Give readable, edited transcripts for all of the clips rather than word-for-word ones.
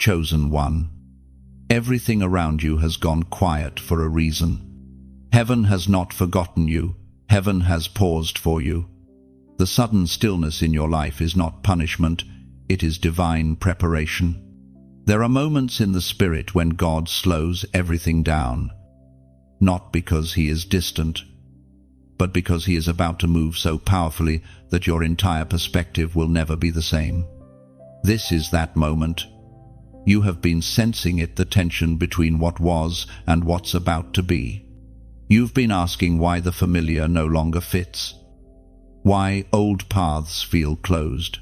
chosen one. Everything around you has gone quiet for a reason. Heaven has not forgotten you. Heaven has paused for you. The sudden stillness in your life is not punishment, it is divine preparation. There are moments in the Spirit when God slows everything down, not because He is distant, but because He is about to move so powerfully that your entire perspective will never be the same. This is that moment. You have been sensing it, the tension between what was and what's about to be. You've been asking why the familiar no longer fits, why old paths feel closed,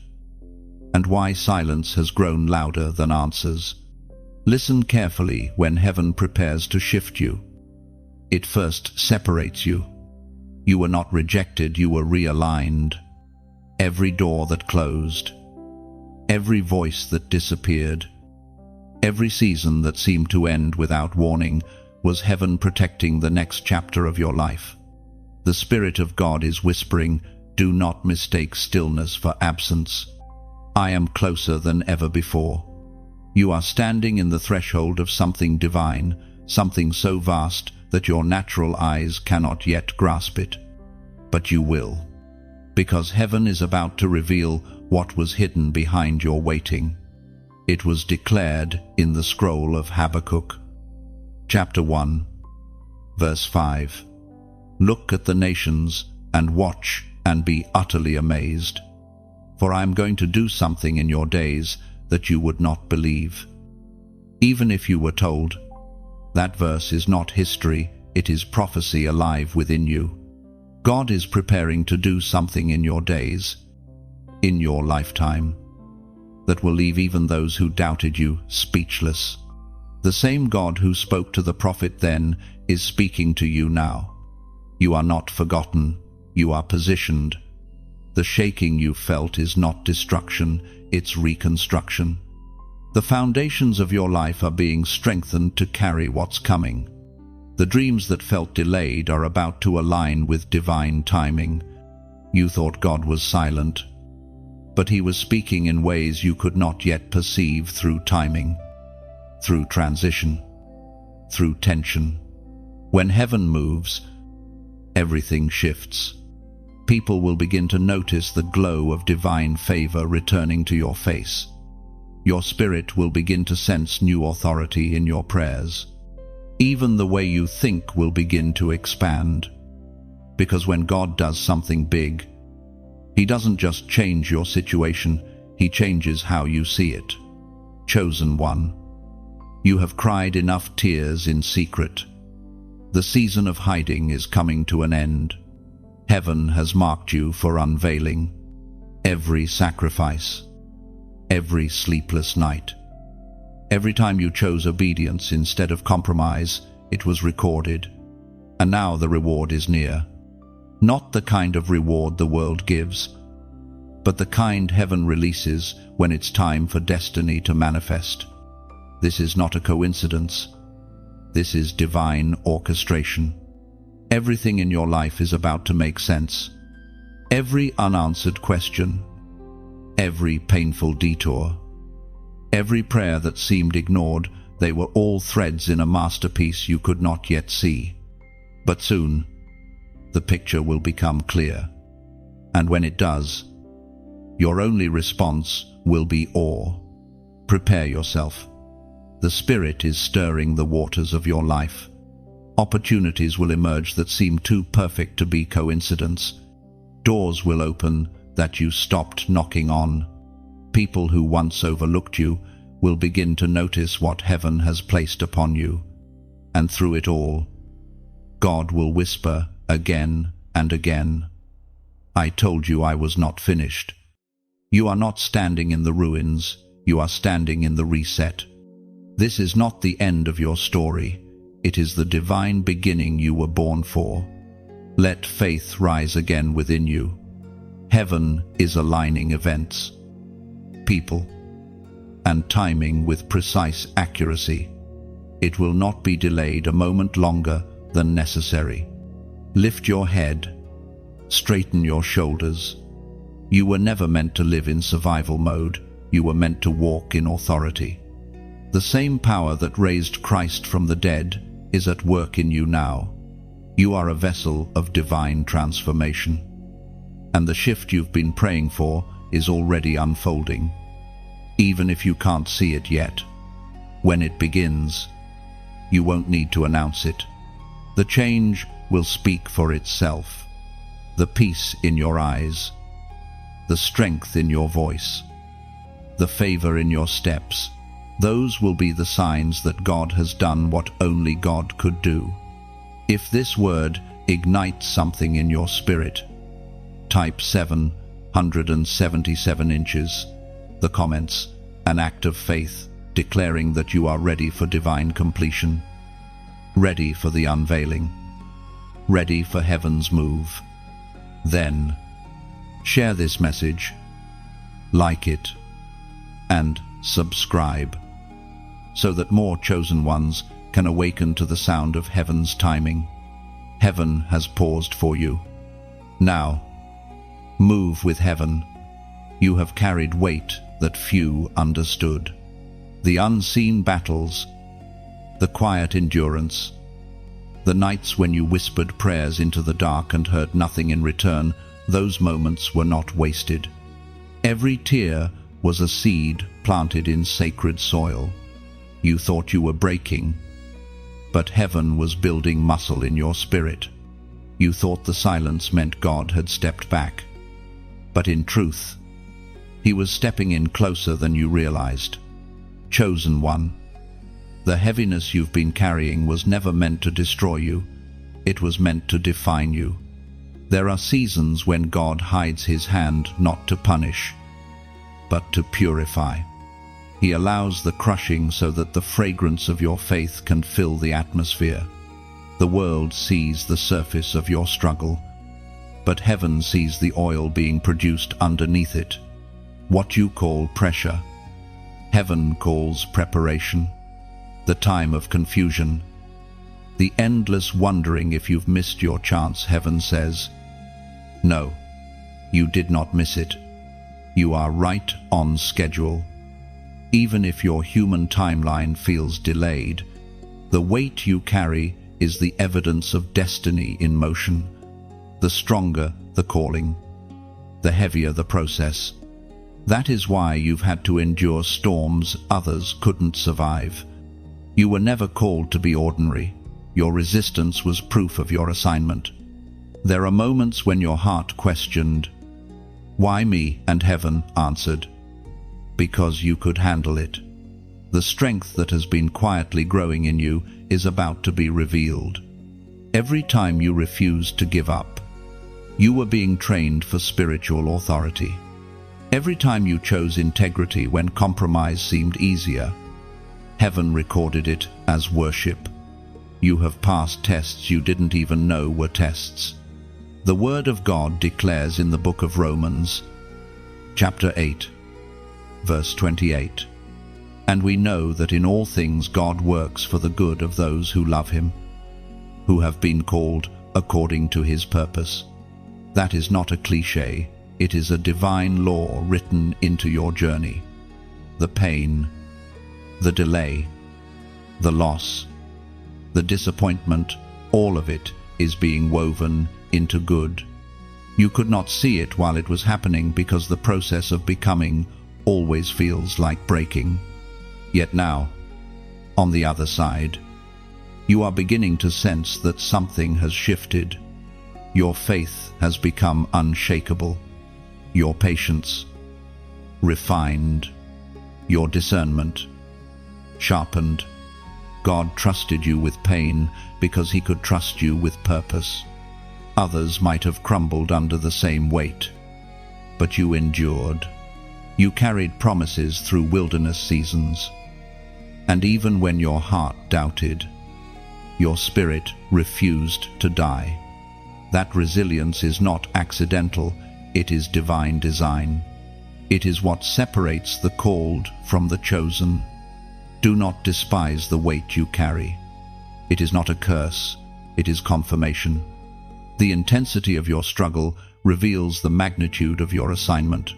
and why silence has grown louder than answers. Listen carefully when heaven prepares to shift you. It first separates you. You were not rejected, you were realigned. Every door that closed, every voice that disappeared, every season that seemed to end without warning was heaven protecting the next chapter of your life. The Spirit of God is whispering, do not mistake stillness for absence. I am closer than ever before. You are standing in the threshold of something divine, something so vast that your natural eyes cannot yet grasp it. But you will, because heaven is about to reveal what was hidden behind your waiting. It was declared in the scroll of Habakkuk. Chapter 1, verse 5. Look at the nations and watch and be utterly amazed, for I am going to do something in your days that you would not believe. Even if you were told. That verse is not history, it is prophecy alive within you. God is preparing to do something in your days, in your lifetime, that will leave even those who doubted you speechless. The same God who spoke to the prophet then is speaking to you now. You are not forgotten, you are positioned. The shaking you felt is not destruction, it's reconstruction. The foundations of your life are being strengthened to carry what's coming. The dreams that felt delayed are about to align with divine timing. You thought God was silent, but He was speaking in ways you could not yet perceive through timing, through transition, through tension. When heaven moves, everything shifts. People will begin to notice the glow of divine favor returning to your face. Your spirit will begin to sense new authority in your prayers. Even the way you think will begin to expand. Because when God does something big, He doesn't just change your situation, He changes how you see it. Chosen one, you have cried enough tears in secret. The season of hiding is coming to an end. Heaven has marked you for unveiling. Every sacrifice, every sleepless night, every time you chose obedience instead of compromise, it was recorded. And now the reward is near. Not the kind of reward the world gives, but the kind heaven releases when it's time for destiny to manifest. This is not a coincidence. This is divine orchestration. Everything in your life is about to make sense. Every unanswered question, every painful detour, every prayer that seemed ignored, they were all threads in a masterpiece you could not yet see. But soon, the picture will become clear. And when it does, your only response will be awe. Prepare yourself. The Spirit is stirring the waters of your life. Opportunities will emerge that seem too perfect to be coincidence. Doors will open that you stopped knocking on. People who once overlooked you will begin to notice what heaven has placed upon you. And through it all, God will whisper again and again, I told you I was not finished. You are not standing in the ruins, you are standing in the reset. This is not the end of your story. It is the divine beginning you were born for. Let faith rise again within you. Heaven is aligning events, people, and timing with precise accuracy. It will not be delayed a moment longer than necessary. Lift your head, straighten your shoulders. You were never meant to live in survival mode. You were meant to walk in authority. The same power that raised Christ from the dead is at work in you now. You are a vessel of divine transformation. And the shift you've been praying for is already unfolding. Even if you can't see it yet, when it begins, you won't need to announce it. The change will speak for itself. The peace in your eyes, the strength in your voice, the favor in your steps, those will be the signs that God has done what only God could do. If this word ignites something in your spirit, type 777 inches, the comments, an act of faith, declaring that you are ready for divine completion, ready for the unveiling, ready for heaven's move. Then, share this message, like it, and subscribe, so that more chosen ones can awaken to the sound of heaven's timing. Heaven has paused for you. Now, move with heaven. You have carried weight that few understood. The unseen battles, the quiet endurance, the nights when you whispered prayers into the dark and heard nothing in return, those moments were not wasted. Every tear was a seed planted in sacred soil. You thought you were breaking, but heaven was building muscle in your spirit. You thought the silence meant God had stepped back, but in truth, He was stepping in closer than you realized. Chosen one, the heaviness you've been carrying was never meant to destroy you. It was meant to define you. There are seasons when God hides His hand not to punish, but to purify. He allows the crushing so that the fragrance of your faith can fill the atmosphere. The world sees the surface of your struggle, but heaven sees the oil being produced underneath it. What you call pressure, heaven calls preparation. The time of confusion, the endless wondering if you've missed your chance, heaven says, no, you did not miss it. You are right on schedule. Even if your human timeline feels delayed, the weight you carry is the evidence of destiny in motion. The stronger the calling, the heavier the process. That is why you've had to endure storms others couldn't survive. You were never called to be ordinary. Your resistance was proof of your assignment. There are moments when your heart questioned, "Why me?" and heaven answered, "Because you could handle it." The strength that has been quietly growing in you is about to be revealed. Every time you refused to give up, you were being trained for spiritual authority. Every time you chose integrity when compromise seemed easier, heaven recorded it as worship. You have passed tests you didn't even know were tests. The Word of God declares in the book of Romans, chapter 8, verse 28, "And we know that in all things God works for the good of those who love Him, who have been called according to His purpose." That is not a cliché. It is a divine law written into your journey. The pain, the delay, the loss, the disappointment, all of it is being woven into good. You could not see it while it was happening because the process of becoming always feels like breaking. Yet now, on the other side, you are beginning to sense that something has shifted. Your faith has become unshakable, your patience refined, your discernment sharpened. God trusted you with pain because He could trust you with purpose. Others might have crumbled under the same weight, but you endured. You carried promises through wilderness seasons. And even when your heart doubted, your spirit refused to die. That resilience is not accidental, it is divine design. It is what separates the called from the chosen. Do not despise the weight you carry. It is not a curse, it is confirmation. The intensity of your struggle reveals the magnitude of your assignment.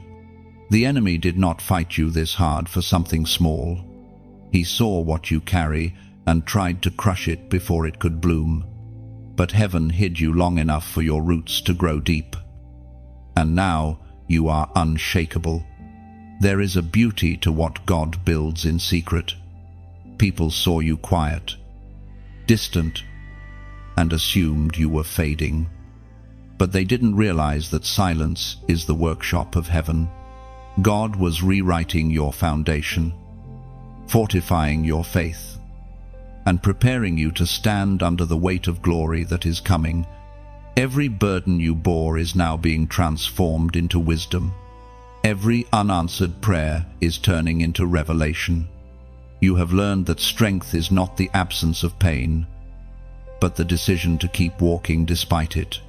The enemy did not fight you this hard for something small. He saw what you carry and tried to crush it before it could bloom. But heaven hid you long enough for your roots to grow deep. And now you are unshakable. There is a beauty to what God builds in secret. People saw you quiet, distant, and assumed you were fading. But they didn't realize that silence is the workshop of heaven. God was rewriting your foundation, fortifying your faith, and preparing you to stand under the weight of glory that is coming. Every burden you bore is now being transformed into wisdom. Every unanswered prayer is turning into revelation. You have learned that strength is not the absence of pain, but the decision to keep walking despite it.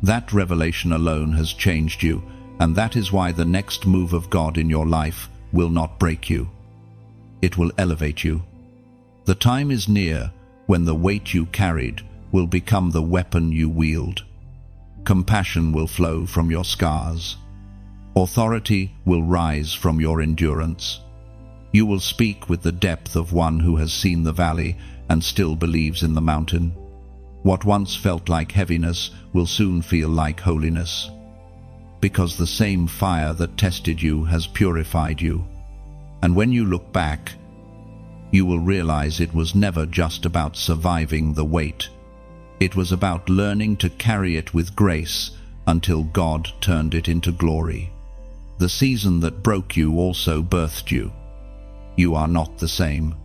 That revelation alone has changed you, and that is why the next move of God in your life will not break you. It will elevate you. The time is near when the weight you carried will become the weapon you wield. Compassion will flow from your scars. Authority will rise from your endurance. You will speak with the depth of one who has seen the valley and still believes in the mountain. What once felt like heaviness will soon feel like holiness, because the same fire that tested you has purified you. And when you look back, you will realize it was never just about surviving the weight. It was about learning to carry it with grace until God turned it into glory. The season that broke you also birthed you. You are not the same.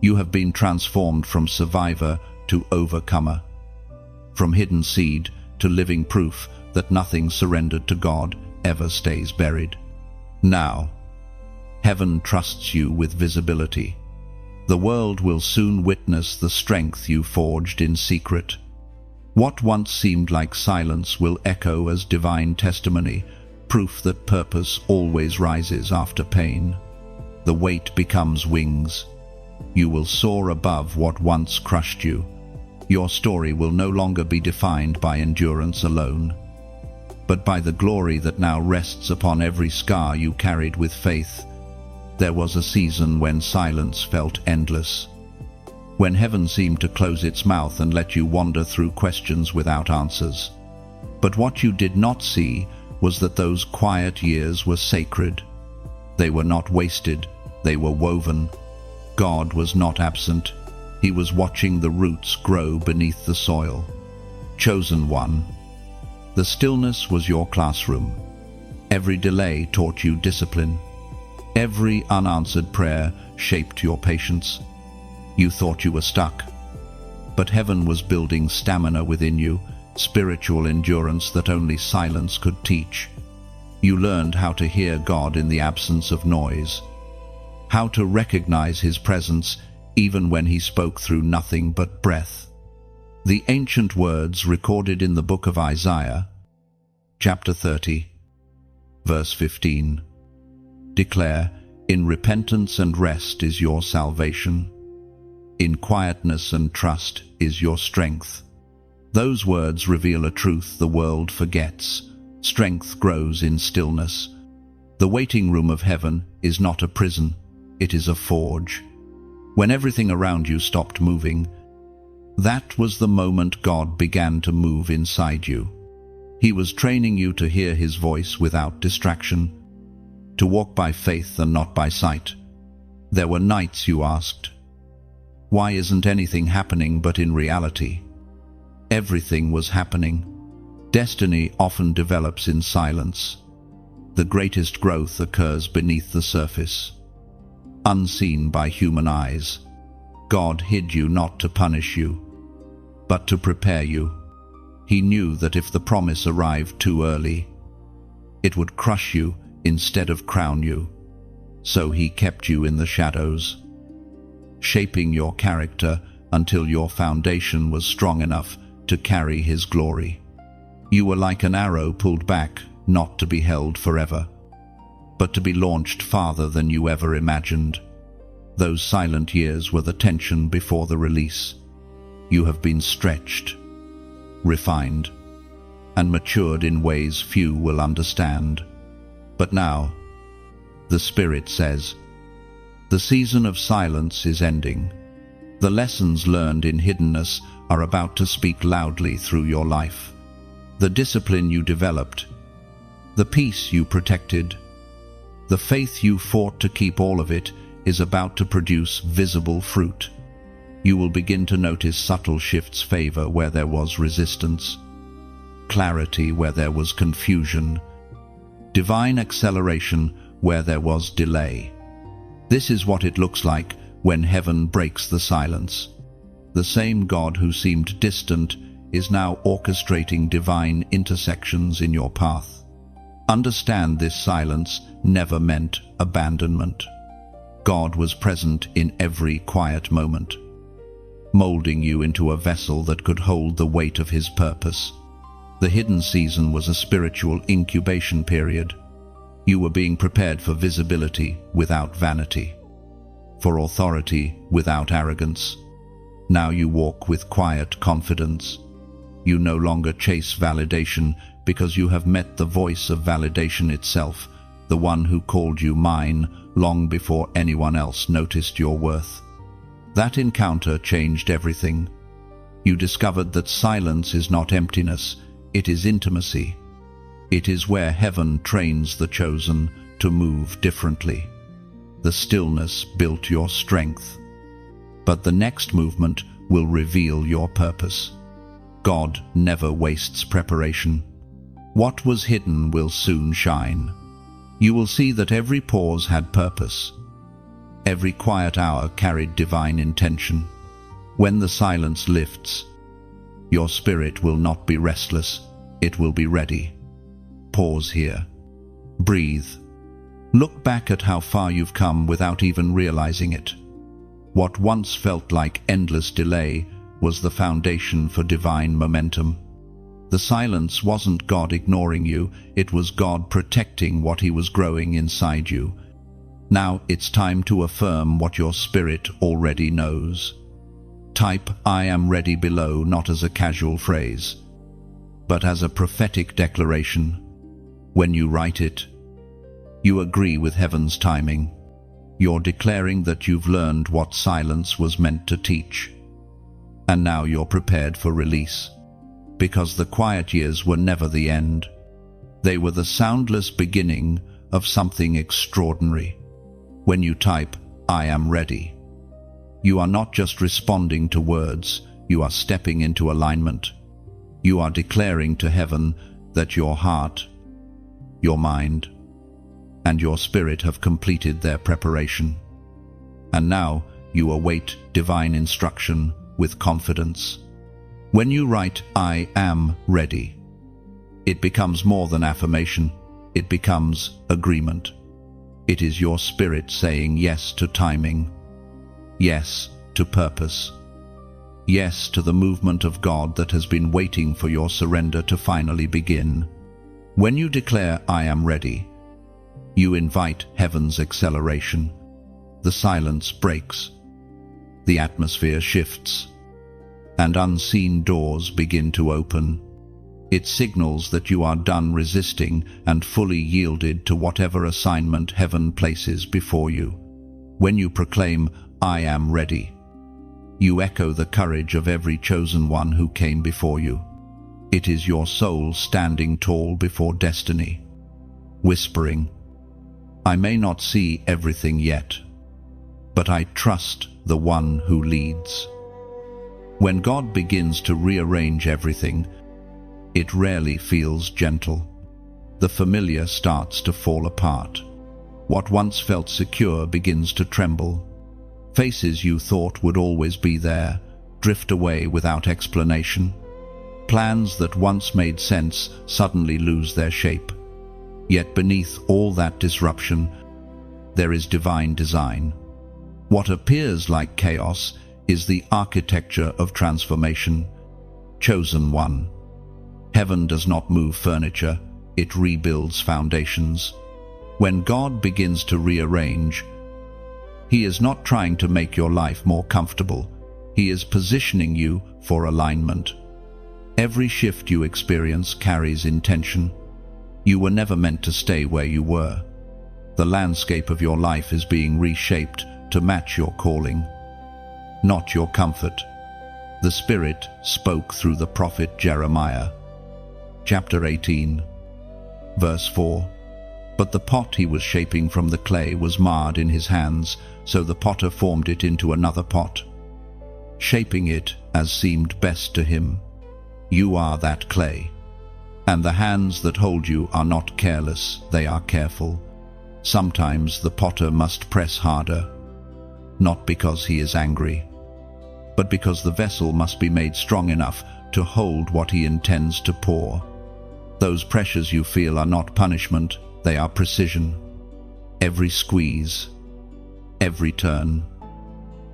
You have been transformed from survivor to overcomer, from hidden seed to living proof that nothing surrendered to God ever stays buried. Now, heaven trusts you with visibility. The world will soon witness the strength you forged in secret. What once seemed like silence will echo as divine testimony, proof that purpose always rises after pain. The weight becomes wings. You will soar above what once crushed you. Your story will no longer be defined by endurance alone, but by the glory that now rests upon every scar you carried with faith. There was a season when silence felt endless, when heaven seemed to close its mouth and let you wander through questions without answers. But what you did not see was that those quiet years were sacred. They were not wasted, they were woven. God was not absent. He was watching the roots grow beneath the soil. Chosen one. The stillness was your classroom. Every delay taught you discipline. Every unanswered prayer shaped your patience. You thought you were stuck, but heaven was building stamina within you, spiritual endurance that only silence could teach. You learned how to hear God in the absence of noise, how to recognize His presence even when He spoke through nothing but breath. The ancient words recorded in the book of Isaiah, chapter 30, verse 15, declare, "In repentance and rest is your salvation. In quietness and trust is your strength." Those words reveal a truth the world forgets. Strength grows in stillness. The waiting room of heaven is not a prison, it is a forge. When everything around you stopped moving, that was the moment God began to move inside you. He was training you to hear His voice without distraction, to walk by faith and not by sight. There were nights you asked, "Why isn't anything happening?" But in reality, everything was happening. Destiny often develops in silence. The greatest growth occurs beneath the surface, unseen by human eyes. God hid you not to punish you, but to prepare you. He knew that if the promise arrived too early, it would crush you instead of crown you. So He kept you in the shadows, shaping your character until your foundation was strong enough to carry His glory. You were like an arrow pulled back, not to be held forever, but to be launched farther than you ever imagined. Those silent years were the tension before the release. You have been stretched, refined, and matured in ways few will understand. But now, the Spirit says, The season of silence is ending. The lessons learned in hiddenness are about to speak loudly through your life. The discipline you developed, the peace you protected, the faith you fought to keep, all of it is about to produce visible fruit. You will begin to notice subtle shifts: favor where there was resistance, clarity where there was confusion, divine acceleration where there was delay. This is what it looks like when heaven breaks the silence. The same God who seemed distant is now orchestrating divine intersections in your path. Understand, this silence never meant abandonment. God was present in every quiet moment, molding you into a vessel that could hold the weight of His purpose. The hidden season was a spiritual incubation period. You were being prepared for visibility without vanity, for authority without arrogance. Now you walk with quiet confidence. You no longer chase validation because you have met the voice of validation itself, the one who called you mine long before anyone else noticed your worth. That encounter changed everything. You discovered that silence is not emptiness, it is intimacy. It is where heaven trains the chosen to move differently. The stillness built your strength, but the next movement will reveal your purpose. God never wastes preparation. What was hidden will soon shine. You will see that every pause had purpose. Every quiet hour carried divine intention. When the silence lifts, your spirit will not be restless, it will be ready. Pause here. Breathe. Look back at how far you've come without even realizing it. What once felt like endless delay was the foundation for divine momentum. The silence wasn't God ignoring you, it was God protecting what He was growing inside you. Now it's time to affirm what your spirit already knows. Type "I am ready" below, not as a casual phrase, but as a prophetic declaration. When you write it, you agree with heaven's timing. You're declaring that you've learned what silence was meant to teach. And now you're prepared for release. Because the quiet years were never the end. They were the soundless beginning of something extraordinary. When you type "I am ready," you are not just responding to words, you are stepping into alignment. You are declaring to heaven that your heart, your mind, and your spirit have completed their preparation. And now you await divine instruction with confidence. When you write "I am ready," it becomes more than affirmation, it becomes agreement. It is your spirit saying yes to timing, yes to purpose, yes to the movement of God that has been waiting for your surrender to finally begin. When you declare "I am ready," you invite heaven's acceleration. The silence breaks, the atmosphere shifts, and unseen doors begin to open. It signals that you are done resisting and fully yielded to whatever assignment heaven places before you. When you proclaim "I am ready," you echo the courage of every chosen one who came before you. It is your soul standing tall before destiny, whispering, "I may not see everything yet, but I trust the one who leads." When God begins to rearrange everything, it rarely feels gentle. The familiar starts to fall apart. What once felt secure begins to tremble. Faces you thought would always be there drift away without explanation. Plans that once made sense suddenly lose their shape. Yet beneath all that disruption, there is divine design. What appears like chaos is the architecture of transformation. Chosen one. Heaven does not move furniture, it rebuilds foundations. When God begins to rearrange, He is not trying to make your life more comfortable. He is positioning you for alignment. Every shift you experience carries intention. You were never meant to stay where you were. The landscape of your life is being reshaped, to match your calling, not your comfort. The Spirit spoke through the prophet Jeremiah. Chapter 18, verse 4. But the pot he was shaping from the clay was marred in his hands, so the potter formed it into another pot, shaping it as seemed best to him. You are that clay, and the hands that hold you are not careless, they are careful. Sometimes the potter must press harder, not because he is angry, but because the vessel must be made strong enough to hold what he intends to pour. Those pressures you feel are not punishment, they are precision. Every squeeze, every turn,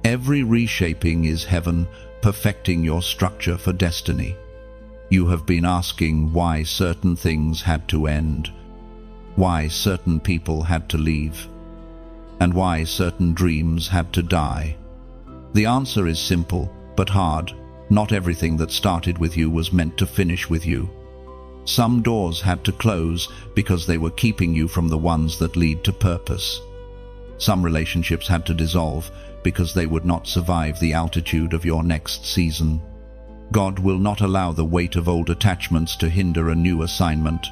every reshaping is heaven perfecting your structure for destiny. You have been asking why certain things had to end, why certain people had to leave, and why certain dreams had to die. The answer is simple, but hard. Not everything that started with you was meant to finish with you. Some doors had to close because they were keeping you from the ones that lead to purpose. Some relationships had to dissolve because they would not survive the altitude of your next season. God will not allow the weight of old attachments to hinder a new assignment.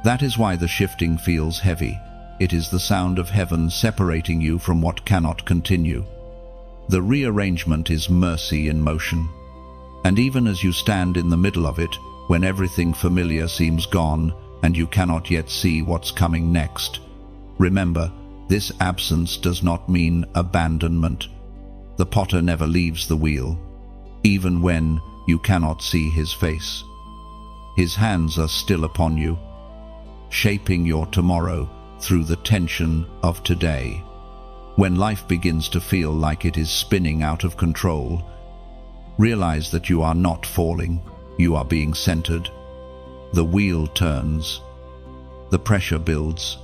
That is why the shifting feels heavy. It is the sound of heaven separating you from what cannot continue. The rearrangement is mercy in motion. And even as you stand in the middle of it, when everything familiar seems gone and you cannot yet see what's coming next, remember, this absence does not mean abandonment. The potter never leaves the wheel, even when you cannot see his face. His hands are still upon you, shaping your tomorrow through the tension of today. When life begins to feel like it is spinning out of control, realize that you are not falling, you are being centered. The wheel turns, the pressure builds,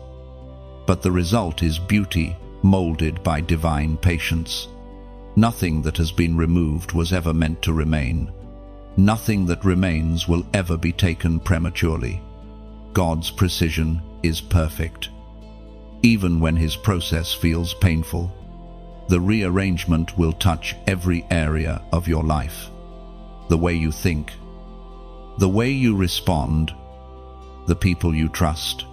but the result is beauty molded by divine patience. Nothing that has been removed was ever meant to remain. Nothing that remains will ever be taken prematurely. God's precision is perfect. Even when his process feels painful, the rearrangement will touch every area of your life. The way you think, the way you respond, the people you trust,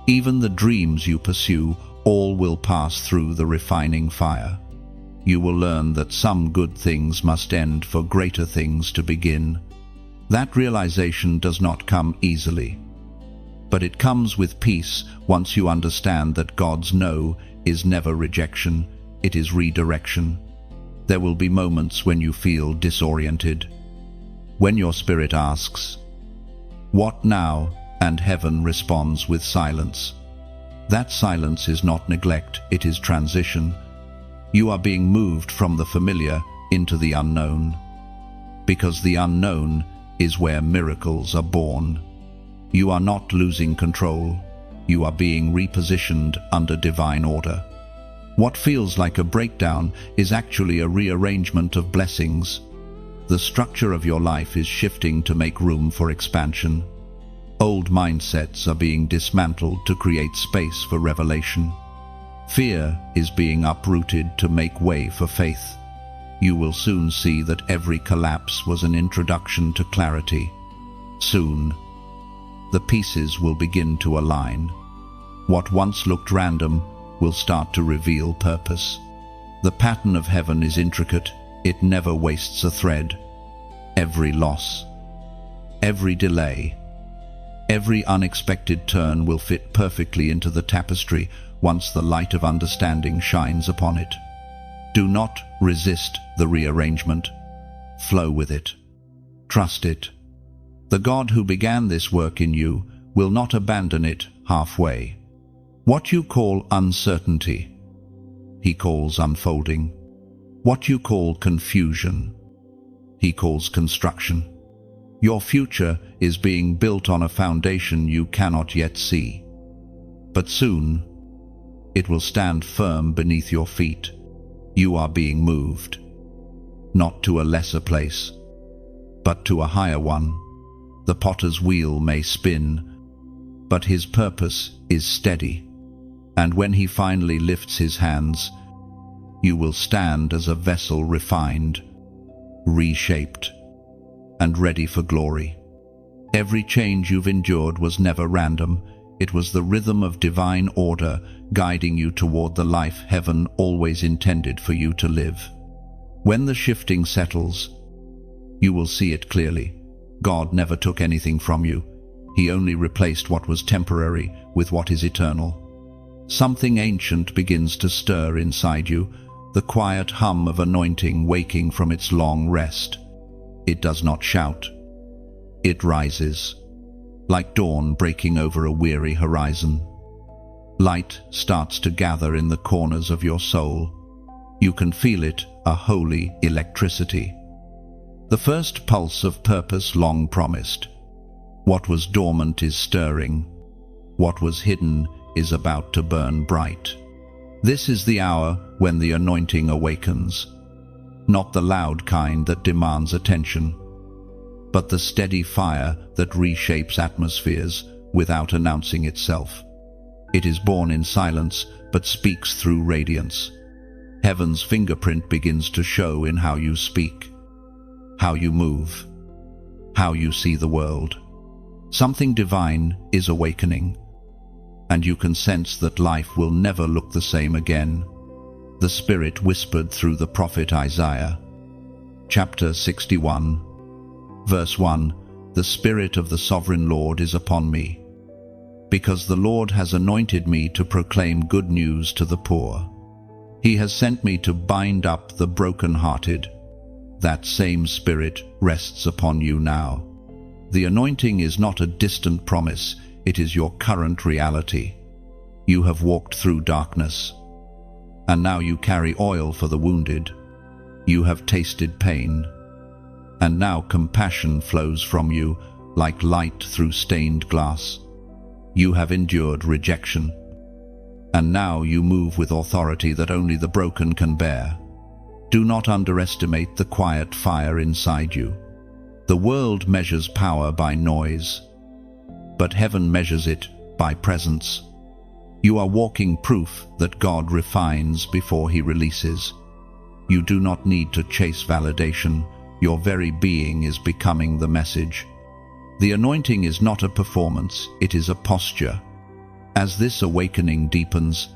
even the dreams you pursue, all will pass through the refining fire. You will learn that some good things must end for greater things to begin. That realization does not come easily, but it comes with peace once you understand that God's no is never rejection, it is redirection. There will be moments when you feel disoriented, when your spirit asks, "What now?" and heaven responds with silence. That silence is not neglect, it is transition. You are being moved from the familiar into the unknown, because the unknown is where miracles are born. You are not losing control, you are being repositioned under divine order. What feels like a breakdown is actually a rearrangement of blessings. The structure of your life is shifting to make room for expansion. Old mindsets are being dismantled to create space for revelation. Fear is being uprooted to make way for faith. You will soon see that every collapse was an introduction to clarity. Soon, the pieces will begin to align. What once looked random will start to reveal purpose. The pattern of heaven is intricate, it never wastes a thread. Every loss, every delay, every unexpected turn will fit perfectly into the tapestry once the light of understanding shines upon it. Do not resist the rearrangement. Flow with it. Trust it. The God who began this work in you will not abandon it halfway. What you call uncertainty, he calls unfolding. What you call confusion, he calls construction. Your future is being built on a foundation you cannot yet see. But soon, it will stand firm beneath your feet. You are being moved, not to a lesser place, but to a higher one. The potter's wheel may spin, but his purpose is steady. And when he finally lifts his hands, you will stand as a vessel refined, reshaped, and ready for glory. Every change you've endured was never random. It was the rhythm of divine order guiding you toward the life heaven always intended for you to live. When the shifting settles, you will see it clearly. God never took anything from you. He only replaced what was temporary with what is eternal. Something ancient begins to stir inside you, the quiet hum of anointing waking from its long rest. It does not shout. It rises, like dawn breaking over a weary horizon. Light starts to gather in the corners of your soul. You can feel it, a holy electricity. The first pulse of purpose long promised. What was dormant is stirring. What was hidden is about to burn bright. This is the hour when the anointing awakens. Not the loud kind that demands attention, but the steady fire that reshapes atmospheres without announcing itself. It is born in silence, but speaks through radiance. Heaven's fingerprint begins to show in how you speak, how you move, how you see the world. Something divine is awakening, and you can sense that life will never look the same again. The Spirit whispered through the prophet Isaiah. Chapter 61, verse 1, "The Spirit of the Sovereign Lord is upon me, because the Lord has anointed me to proclaim good news to the poor. He has sent me to bind up the broken-hearted." That same Spirit rests upon you now. The anointing is not a distant promise, it is your current reality. You have walked through darkness, and now you carry oil for the wounded. You have tasted pain, and now compassion flows from you like light through stained glass. You have endured rejection, and now you move with authority that only the broken can bear. Do not underestimate the quiet fire inside you. The world measures power by noise, but heaven measures it by presence. You are walking proof that God refines before He releases. You do not need to chase validation. Your very being is becoming the message. The anointing is not a performance, it is a posture. As this awakening deepens,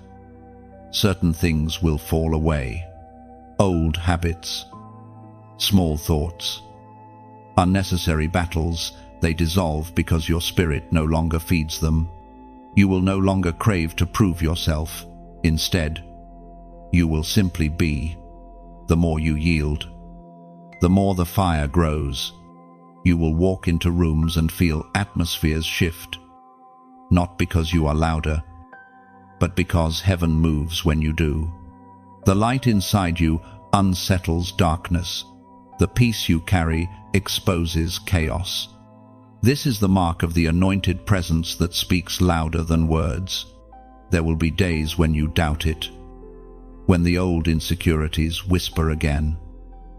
certain things will fall away. Old habits, small thoughts, unnecessary battles, they dissolve because your spirit no longer feeds them. You will no longer crave to prove yourself. Instead, you will simply be. The more you yield, the more the fire grows. You will walk into rooms and feel atmospheres shift, not because you are louder, but because heaven moves when you do. The light inside you unsettles darkness. The peace you carry exposes chaos. This is the mark of the anointed presence that speaks louder than words. There will be days when you doubt it, when the old insecurities whisper again.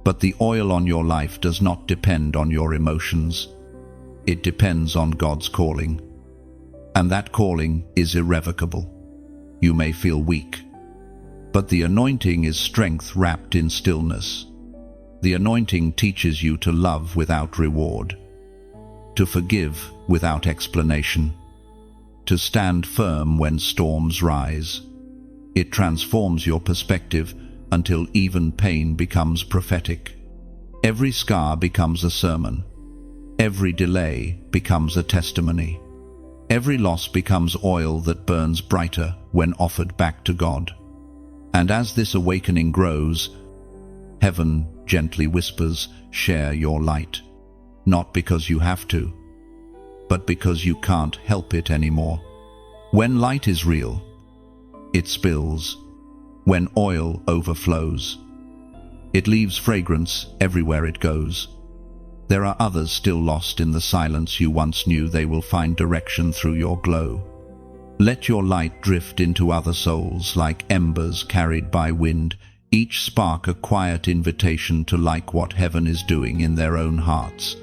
But the oil on your life does not depend on your emotions. It depends on God's calling. And that calling is irrevocable. You may feel weak, but the anointing is strength wrapped in stillness. The anointing teaches you to love without reward, to forgive without explanation, to stand firm when storms rise. It transforms your perspective until even pain becomes prophetic. Every scar becomes a sermon. Every delay becomes a testimony. Every loss becomes oil that burns brighter when offered back to God. And as this awakening grows, heaven gently whispers, "Share your light." Not because you have to, but because you can't help it anymore. When light is real, it spills. When oil overflows, it leaves fragrance everywhere it goes. There are others still lost in the silence you once knew. They will find direction through your glow. Let your light drift into other souls like embers carried by wind, each spark a quiet invitation to like what heaven is doing in their own hearts.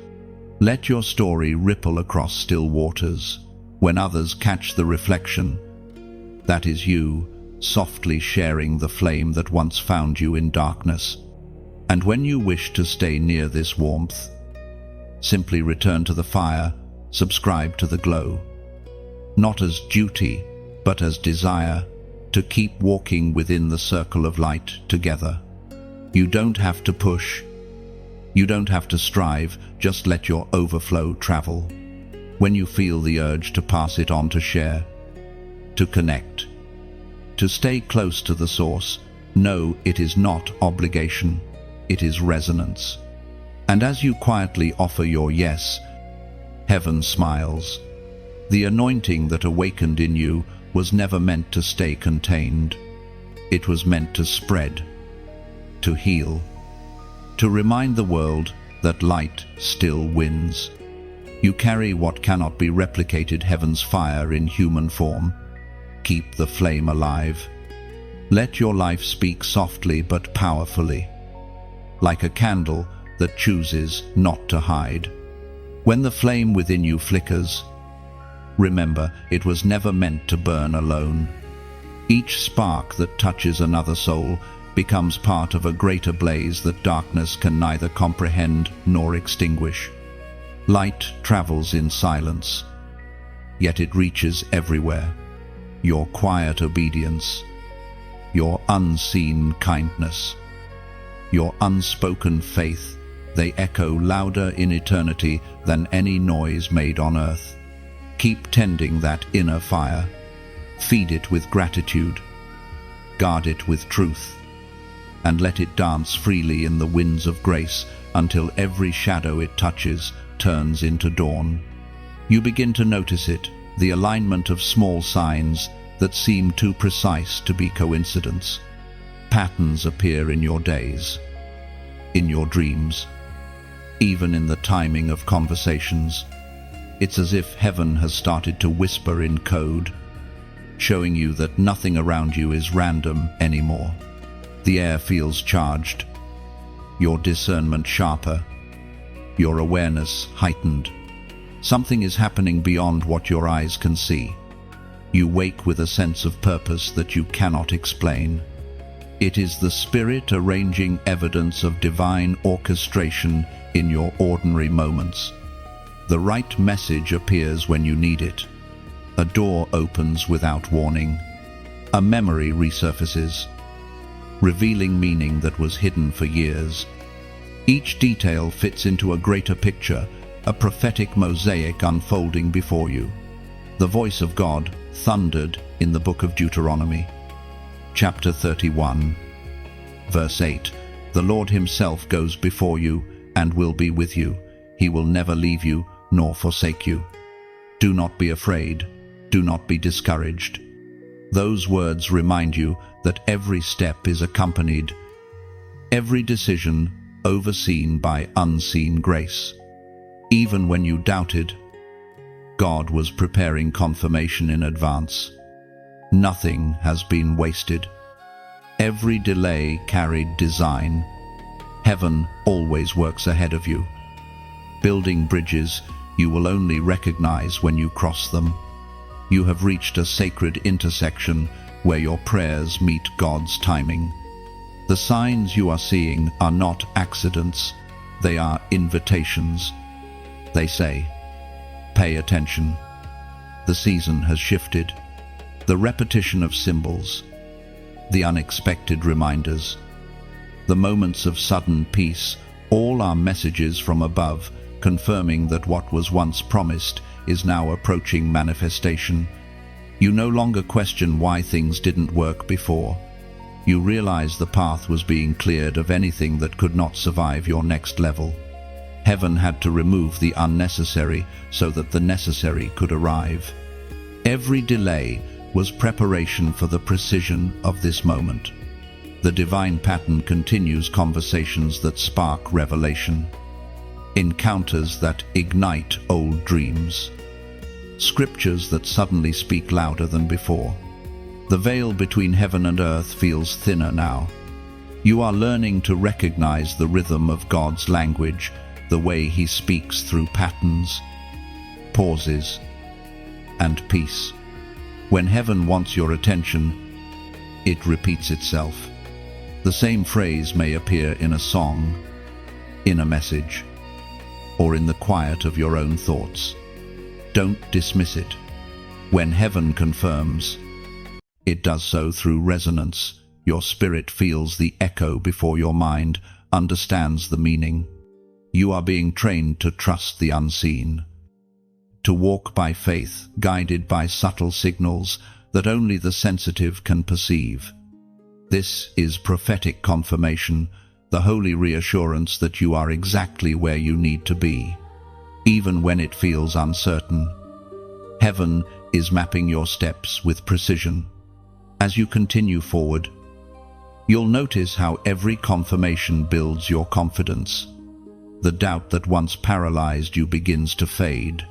Let your story ripple across still waters. When others catch the reflection, that is you, softly sharing the flame that once found you in darkness. And when you wish to stay near this warmth, simply return to the fire, subscribe to the glow. Not as duty, but as desire, to keep walking within the circle of light together. You don't have to push. You don't have to strive, just let your overflow travel. When you feel the urge to pass it on, to share, to connect, to stay close to the source, know it is not obligation, it is resonance. And as you quietly offer your yes, heaven smiles. The anointing that awakened in you was never meant to stay contained. It was meant to spread, to heal, to remind the world that light still wins. You carry what cannot be replicated, heaven's fire in human form. Keep the flame alive. Let your life speak softly but powerfully, like a candle that chooses not to hide. When the flame within you flickers, remember it was never meant to burn alone. Each spark that touches another soul becomes part of a greater blaze that darkness can neither comprehend nor extinguish. Light travels in silence, yet it reaches everywhere. Your quiet obedience, your unseen kindness, your unspoken faith, they echo louder in eternity than any noise made on earth. Keep tending that inner fire. Feed it with gratitude. Guard it with truth. And let it dance freely in the winds of grace until every shadow it touches turns into dawn. You begin to notice it, the alignment of small signs that seem too precise to be coincidence. Patterns appear in your days, in your dreams, even in the timing of conversations. It's as if heaven has started to whisper in code, showing you that nothing around you is random anymore. The air feels charged, your discernment sharper, your awareness heightened. Something is happening beyond what your eyes can see. You wake with a sense of purpose that you cannot explain. It is the Spirit arranging evidence of divine orchestration in your ordinary moments. The right message appears when you need it. A door opens without warning. A memory resurfaces, revealing meaning that was hidden for years. Each detail fits into a greater picture, a prophetic mosaic unfolding before you. The voice of God thundered in the book of Deuteronomy, chapter 31, verse 8. The Lord himself goes before you and will be with you. He will never leave you nor forsake you. Do not be afraid. Do not be discouraged. Those words remind you that every step is accompanied, every decision overseen by unseen grace. Even when you doubted, God was preparing confirmation in advance. Nothing has been wasted. Every delay carried design. Heaven always works ahead of you, building bridges you will only recognize when you cross them. You have reached a sacred intersection where your prayers meet God's timing. The signs you are seeing are not accidents, they are invitations. They say, pay attention. The season has shifted. The repetition of symbols, the unexpected reminders, the moments of sudden peace, all are messages from above, confirming that what was once promised is now approaching manifestation. You no longer question why things didn't work before. You realize the path was being cleared of anything that could not survive your next level. Heaven had to remove the unnecessary so that the necessary could arrive. Every delay was preparation for the precision of this moment. The divine pattern continues conversations that spark revelation, encounters that ignite old dreams, scriptures that suddenly speak louder than before. The veil between heaven and earth feels thinner now. You are learning to recognize the rhythm of God's language, the way he speaks through patterns, pauses, and peace. When heaven wants your attention, it repeats itself. The same phrase may appear in a song, in a message, or in the quiet of your own thoughts. Don't dismiss it. When heaven confirms, it does so through resonance. Your spirit feels the echo before your mind understands the meaning. You are being trained to trust the unseen, to walk by faith, guided by subtle signals that only the sensitive can perceive. This is prophetic confirmation, the holy reassurance that you are exactly where you need to be, even when it feels uncertain. Heaven is mapping your steps with precision. As you continue forward, you'll notice how every confirmation builds your confidence. The doubt that once paralyzed you begins to fade.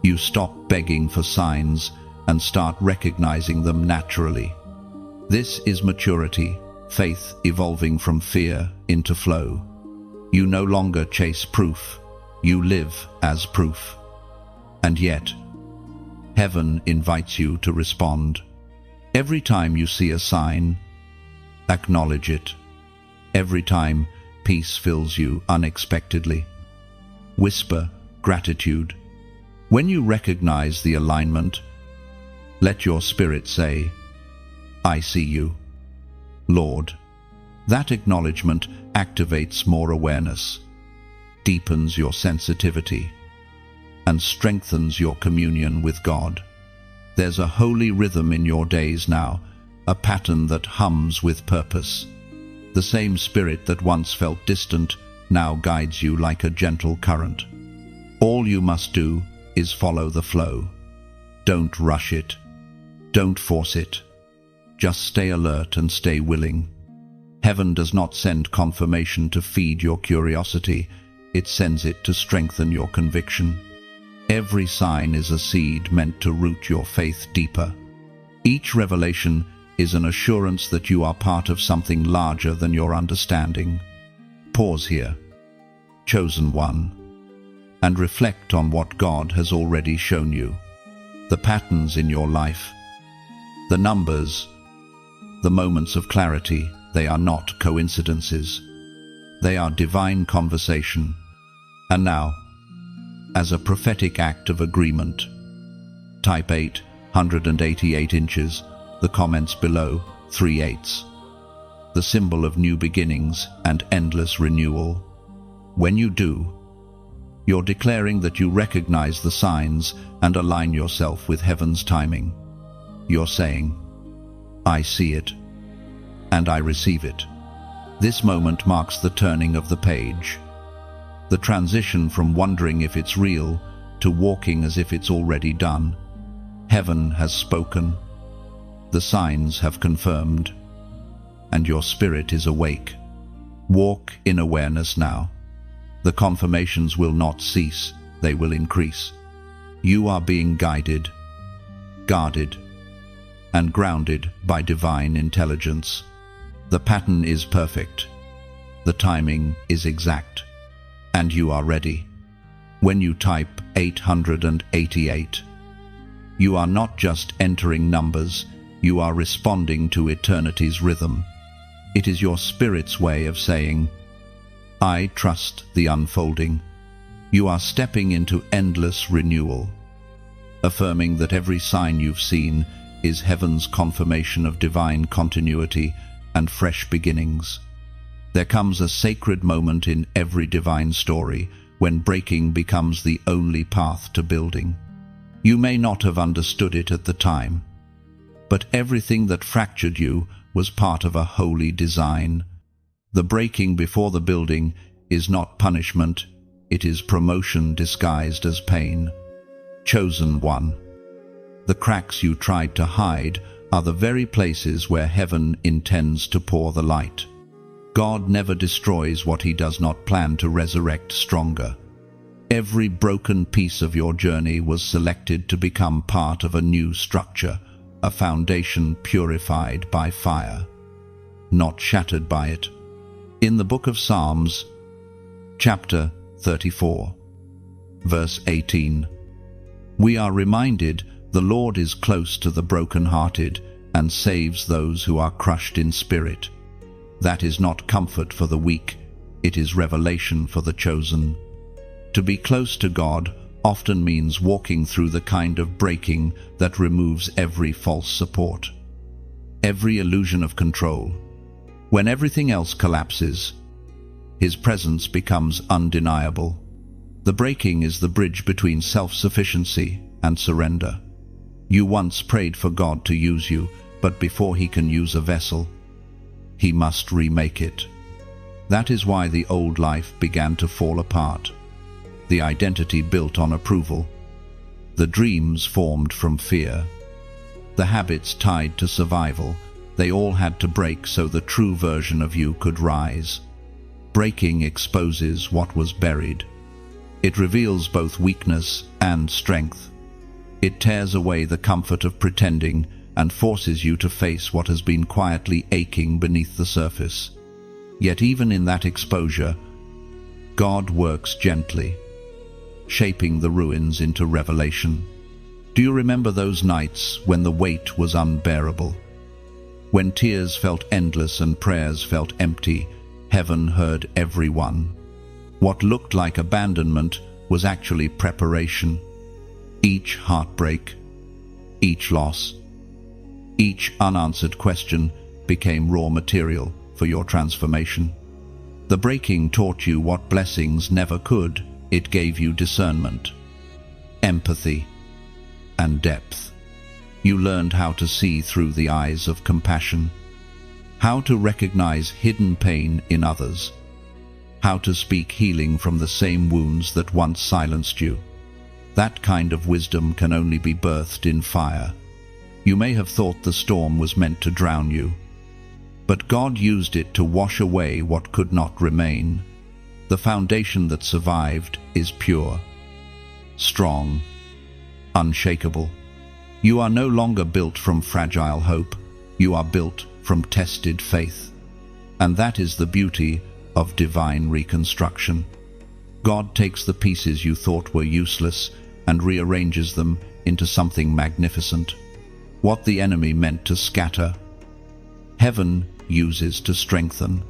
You stop begging for signs and start recognizing them naturally. This is maturity, faith evolving from fear into flow. You no longer chase proof, you live as proof. And yet, heaven invites you to respond. Every time you see a sign, acknowledge it. Every time peace fills you unexpectedly, whisper gratitude. When you recognize the alignment, let your spirit say, I see you, Lord. That acknowledgement activates more awareness, deepens your sensitivity, and strengthens your communion with God. There's a holy rhythm in your days now, a pattern that hums with purpose. The same spirit that once felt distant now guides you like a gentle current. All you must do is follow the flow. Don't rush it. Don't force it. Just stay alert and stay willing. Heaven does not send confirmation to feed your curiosity. It sends it to strengthen your conviction. Every sign is a seed meant to root your faith deeper. Each revelation is an assurance that you are part of something larger than your understanding. Pause here, chosen one, and reflect on what God has already shown you. The patterns in your life, the numbers, the moments of clarity, they are not coincidences. They are divine conversation. And now, as a prophetic act of agreement, type 888 inches, the comments below, 3/8, the symbol of new beginnings and endless renewal. When you do, you're declaring that you recognize the signs and align yourself with heaven's timing. You're saying, I see it, and I receive it. This moment marks the turning of the page, the transition from wondering if it's real to walking as if it's already done. Heaven has spoken, the signs have confirmed, and your spirit is awake. Walk in awareness now. The confirmations will not cease, they will increase. You are being guided, guarded, and grounded by divine intelligence. The pattern is perfect, the timing is exact, and you are ready. When you type 888, you are not just entering numbers, you are responding to eternity's rhythm. It is your spirit's way of saying, I trust the unfolding. You are stepping into endless renewal, affirming that every sign you've seen is heaven's confirmation of divine continuity and fresh beginnings. There comes a sacred moment in every divine story when breaking becomes the only path to building. You may not have understood it at the time, but everything that fractured you was part of a holy design. The breaking before the building is not punishment, it is promotion disguised as pain. Chosen one. The cracks you tried to hide are the very places where heaven intends to pour the light. God never destroys what he does not plan to resurrect stronger. Every broken piece of your journey was selected to become part of a new structure, a foundation purified by fire, not shattered by it. In the book of Psalms, chapter 34, verse 18, we are reminded the Lord is close to the brokenhearted and saves those who are crushed in spirit. That is not comfort for the weak, it is revelation for the chosen. To be close to God often means walking through the kind of breaking that removes every false support, every illusion of control. When everything else collapses, His presence becomes undeniable. The breaking is the bridge between self-sufficiency and surrender. You once prayed for God to use you, but before He can use a vessel, He must remake it. That is why the old life began to fall apart. The identity built on approval, the dreams formed from fear, the habits tied to survival, they all had to break so the true version of you could rise. Breaking exposes what was buried. It reveals both weakness and strength. It tears away the comfort of pretending and forces you to face what has been quietly aching beneath the surface. Yet even in that exposure, God works gently, shaping the ruins into revelation. Do you remember those nights when the weight was unbearable? When tears felt endless and prayers felt empty, heaven heard every one. What looked like abandonment was actually preparation. Each heartbreak, each loss, each unanswered question became raw material for your transformation. The breaking taught you what blessings never could. It gave you discernment, empathy, and depth. You learned how to see through the eyes of compassion, how to recognize hidden pain in others, how to speak healing from the same wounds that once silenced you. That kind of wisdom can only be birthed in fire. You may have thought the storm was meant to drown you, but God used it to wash away what could not remain. The foundation that survived is pure, strong, unshakable. You are no longer built from fragile hope. You are built from tested faith. And that is the beauty of divine reconstruction. God takes the pieces you thought were useless and rearranges them into something magnificent. What the enemy meant to scatter, heaven uses to strengthen.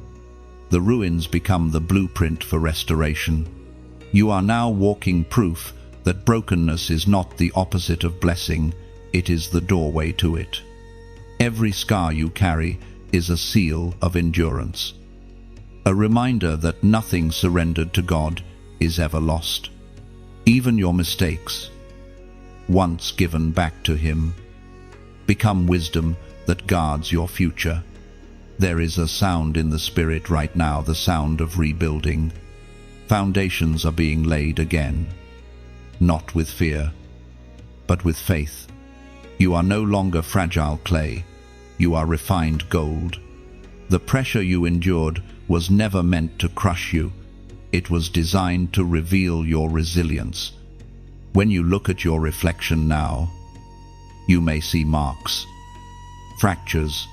The ruins become the blueprint for restoration. You are now walking proof that brokenness is not the opposite of blessing, it is the doorway to it. Every scar you carry is a seal of endurance, a reminder that nothing surrendered to God is ever lost. Even your mistakes, once given back to Him, become wisdom that guards your future. There is a sound in the spirit right now, the sound of rebuilding. Foundations are being laid again, not with fear, but with faith. You are no longer fragile clay, you are refined gold. The pressure you endured was never meant to crush you, it was designed to reveal your resilience. When you look at your reflection now, you may see marks, fractures,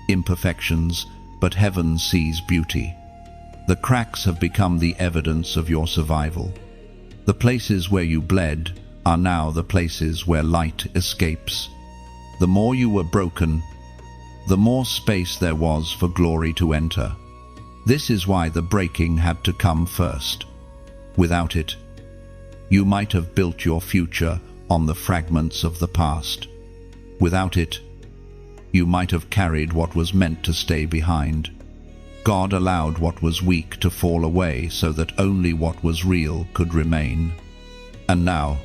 imperfections, but heaven sees beauty. The cracks have become the evidence of your survival. The places where you bled are now the places where light escapes. The more you were broken, the more space there was for glory to enter. This is why the breaking had to come first. Without it, you might have built your future on the fragments of the past. Without it, you might have carried what was meant to stay behind. God allowed what was weak to fall away so that only what was real could remain. And now,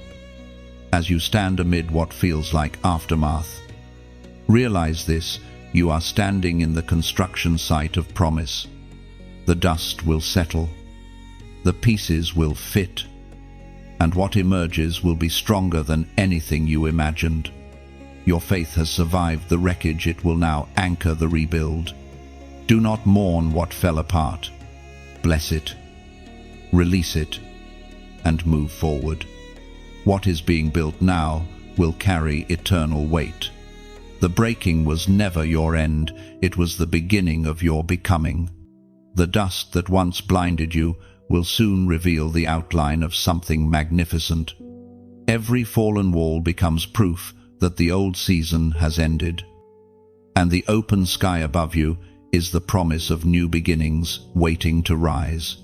as you stand amid what feels like aftermath, realize this: you are standing in the construction site of promise. The dust will settle, the pieces will fit, and what emerges will be stronger than anything you imagined. Your faith has survived the wreckage, it will now anchor the rebuild. Do not mourn what fell apart. Bless it, release it, and move forward. What is being built now will carry eternal weight. The breaking was never your end, it was the beginning of your becoming. The dust that once blinded you will soon reveal the outline of something magnificent. Every fallen wall becomes proof that the old season has ended. and the open sky above you is the promise of new beginnings waiting to rise.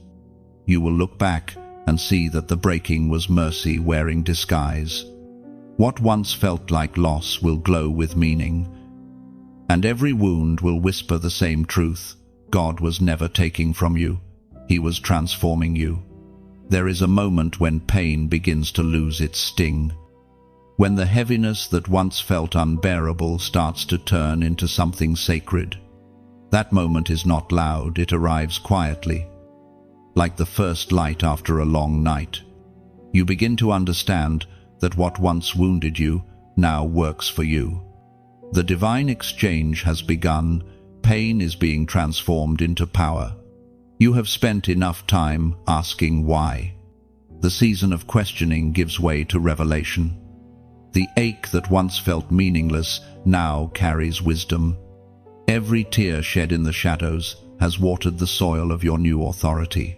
You will look back and see that the breaking was mercy wearing disguise. What once felt like loss will glow with meaning, and every wound will whisper the same truth: God was never taking from you, He was transforming you. There is a moment when pain begins to lose its sting, when the heaviness that once felt unbearable starts to turn into something sacred. That moment is not loud, it arrives quietly, like the first light after a long night. You begin to understand that what once wounded you now works for you. The divine exchange has begun. Pain is being transformed into power. You have spent enough time asking why. The season of questioning gives way to revelation. The ache that once felt meaningless now carries wisdom. Every tear shed in the shadows has watered the soil of your new authority.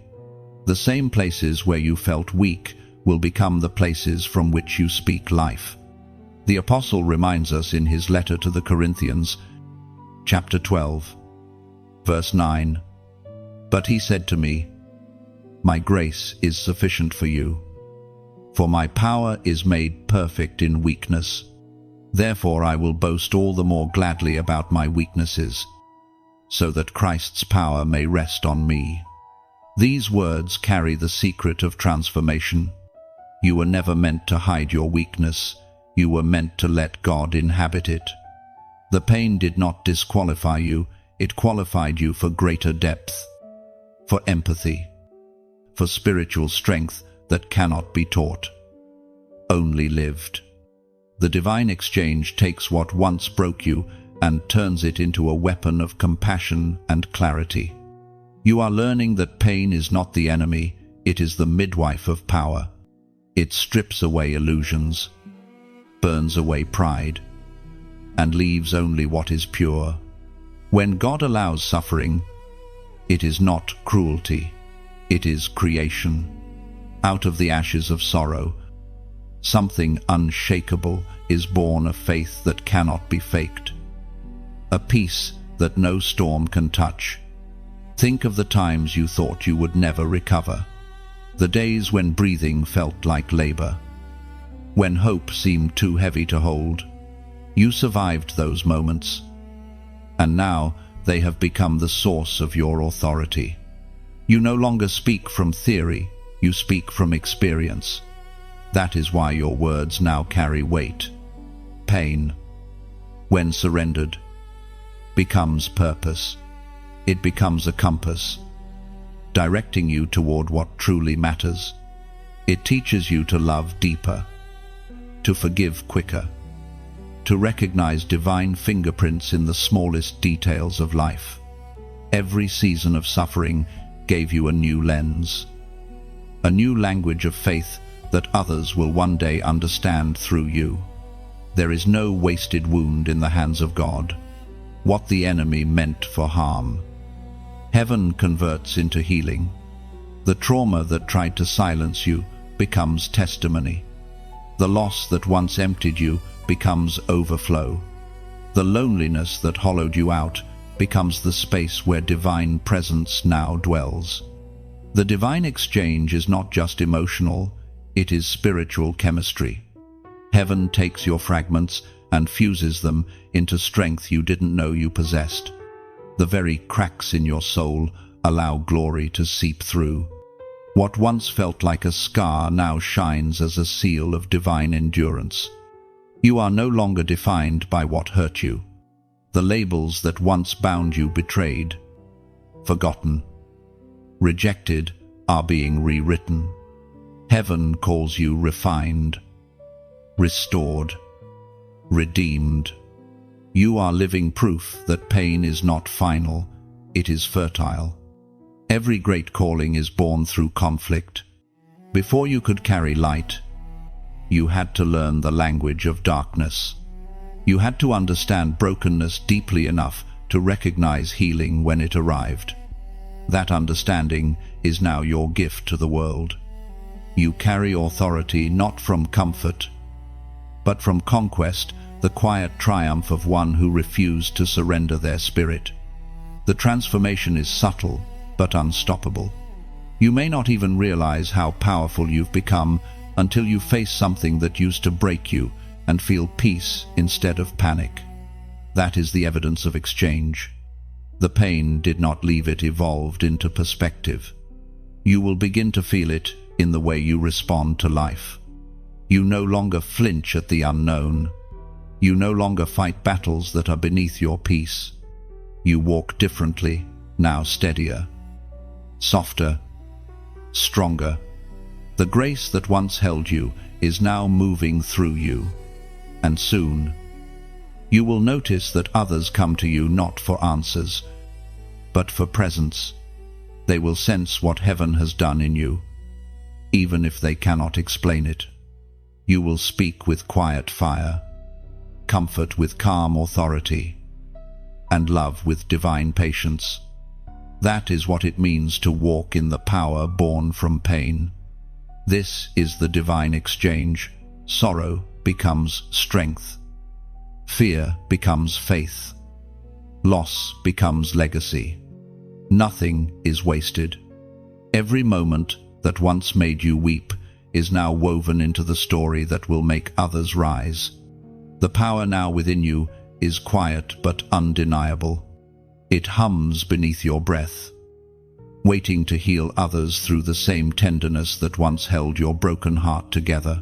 The same places where you felt weak will become the places from which you speak life. The Apostle reminds us in his letter to the Corinthians, chapter 12, verse 9, "But he said to me, 'My grace is sufficient for you, for my power is made perfect in weakness. Therefore I will boast all the more gladly about my weaknesses, so that Christ's power may rest on me.'" These words carry the secret of transformation. You were never meant to hide your weakness. You were meant to let God inhabit it. The pain did not disqualify you. It qualified you for greater depth, for empathy, for spiritual strength that cannot be taught, only lived. The divine exchange takes what once broke you and turns it into a weapon of compassion and clarity. You are learning that pain is not the enemy, it is the midwife of power. It strips away illusions, burns away pride, and leaves only what is pure. When God allows suffering, it is not cruelty, it is creation. Out of the ashes of sorrow, something unshakable is born, a faith that cannot be faked, a peace that no storm can touch. Think of the times you thought you would never recover, the days when breathing felt like labor, when hope seemed too heavy to hold. You survived those moments, and now they have become the source of your authority. You no longer speak from theory, you speak from experience. That is why your words now carry weight. Pain, when surrendered, becomes purpose. It becomes a compass, directing you toward what truly matters. It teaches you to love deeper, to forgive quicker, to recognize divine fingerprints in the smallest details of life. Every season of suffering gave you a new lens, a new language of faith that others will one day understand through you. There is no wasted wound in the hands of God. What the enemy meant for harm, heaven converts into healing. The trauma that tried to silence you becomes testimony. The loss that once emptied you becomes overflow. The loneliness that hollowed you out becomes the space where divine presence now dwells. The divine exchange is not just emotional, it is spiritual chemistry. Heaven takes your fragments and fuses them into strength you didn't know you possessed. The very cracks in your soul allow glory to seep through. What once felt like a scar now shines as a seal of divine endurance. You are no longer defined by what hurt you. The labels that once bound you betrayed, forgotten, rejected are being rewritten. Heaven calls you refined, restored, redeemed. You are living proof that pain is not final, it is fertile. Every great calling is born through conflict. Before you could carry light, you had to learn the language of darkness. You had to understand brokenness deeply enough to recognize healing when it arrived. That understanding is now your gift to the world. You carry authority not from comfort, but from conquest, the quiet triumph of one who refused to surrender their spirit. The transformation is subtle but unstoppable. You may not even realize how powerful you've become until you face something that used to break you and feel peace instead of panic. That is the evidence of exchange. The pain did not leave it evolved into perspective. You will begin to feel it in the way you respond to life. You no longer flinch at the unknown. You no longer fight battles that are beneath your peace. You walk differently, now steadier, softer, stronger. The grace that once held you is now moving through you. And soon, you will notice that others come to you not for answers, but for presence. They will sense what heaven has done in you, even if they cannot explain it. You will speak with quiet fire, comfort with calm authority, and love with divine patience. That is what it means to walk in the power born from pain. This is the divine exchange. Sorrow becomes strength. Fear becomes faith. Loss becomes legacy. Nothing is wasted. Every moment that once made you weep is now woven into the story that will make others rise. The power now within you is quiet but undeniable. It hums beneath your breath, waiting to heal others through the same tenderness that once held your broken heart together.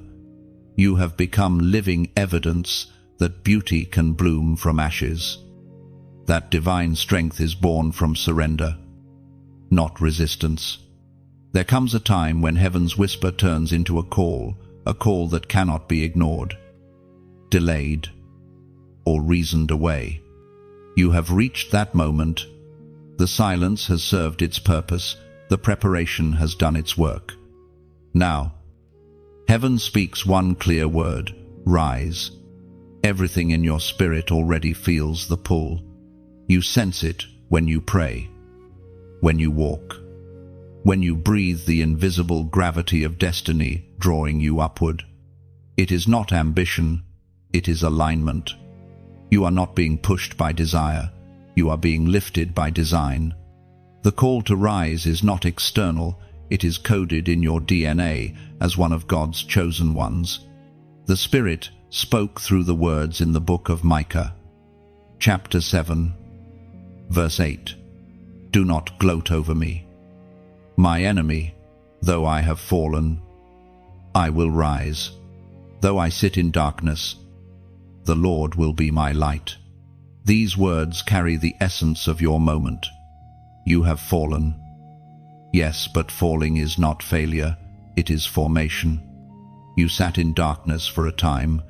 You have become living evidence that beauty can bloom from ashes. That divine strength is born from surrender, not resistance. There comes a time when heaven's whisper turns into a call that cannot be ignored, delayed, or reasoned away. You have reached that moment. The silence has served its purpose. The preparation has done its work. Now, heaven speaks one clear word: rise. Everything in your spirit already feels the pull. You sense it when you pray, when you walk, when you breathe the invisible gravity of destiny drawing you upward. It is not ambition, it is alignment. You are not being pushed by desire, you are being lifted by design. The call to rise is not external, it is coded in your DNA as one of God's chosen ones. The Spirit spoke through the words in the book of Micah, chapter 7, verse 8. Do not gloat over me, my enemy. Though I have fallen, I will rise. Though I sit in darkness, the Lord will be my light. These words carry the essence of your moment. You have fallen. Yes, but falling is not failure, it is formation. You sat in darkness for a time,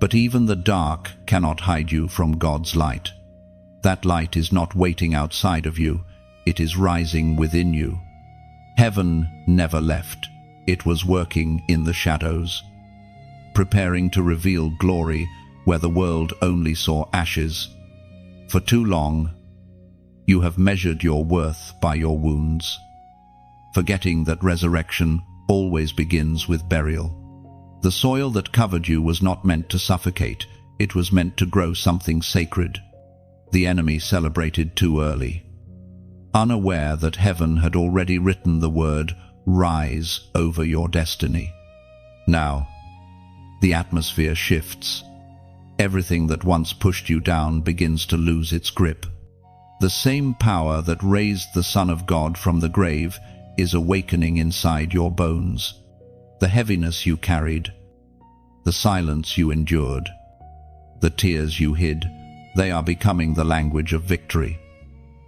but even the dark cannot hide you from God's light. That light is not waiting outside of you, it is rising within you. Heaven never left, it was working in the shadows, preparing to reveal glory where the world only saw ashes. For too long, you have measured your worth by your wounds, forgetting that resurrection always begins with burial. The soil that covered you was not meant to suffocate, it was meant to grow something sacred. The enemy celebrated too early, unaware that heaven had already written the word rise over your destiny. Now, the atmosphere shifts. Everything that once pushed you down begins to lose its grip. The same power that raised the Son of God from the grave is awakening inside your bones. The heaviness you carried, the silence you endured, the tears you hid, they are becoming the language of victory.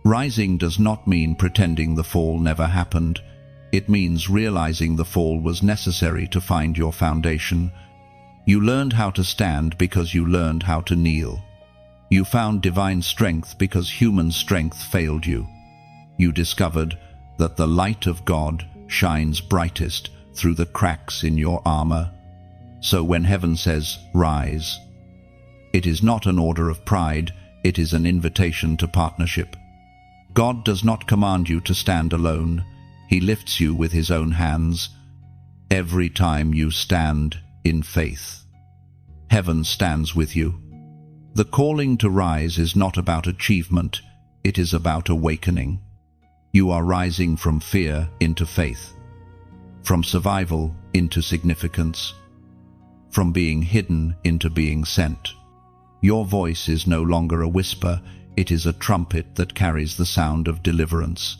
Rising does not mean pretending the fall never happened. It means realizing the fall was necessary to find your foundation. You learned how to stand because you learned how to kneel. You found divine strength because human strength failed you. You discovered that the light of God shines brightest through the cracks in your armor. So when heaven says, rise, it is not an order of pride, it is an invitation to partnership. God does not command you to stand alone. He lifts you with his own hands every time you stand in faith. Heaven stands with you. The calling to rise is not about achievement, it is about awakening. You are rising from fear into faith, from survival into significance, from being hidden into being sent. Your voice is no longer a whisper, it is a trumpet that carries the sound of deliverance.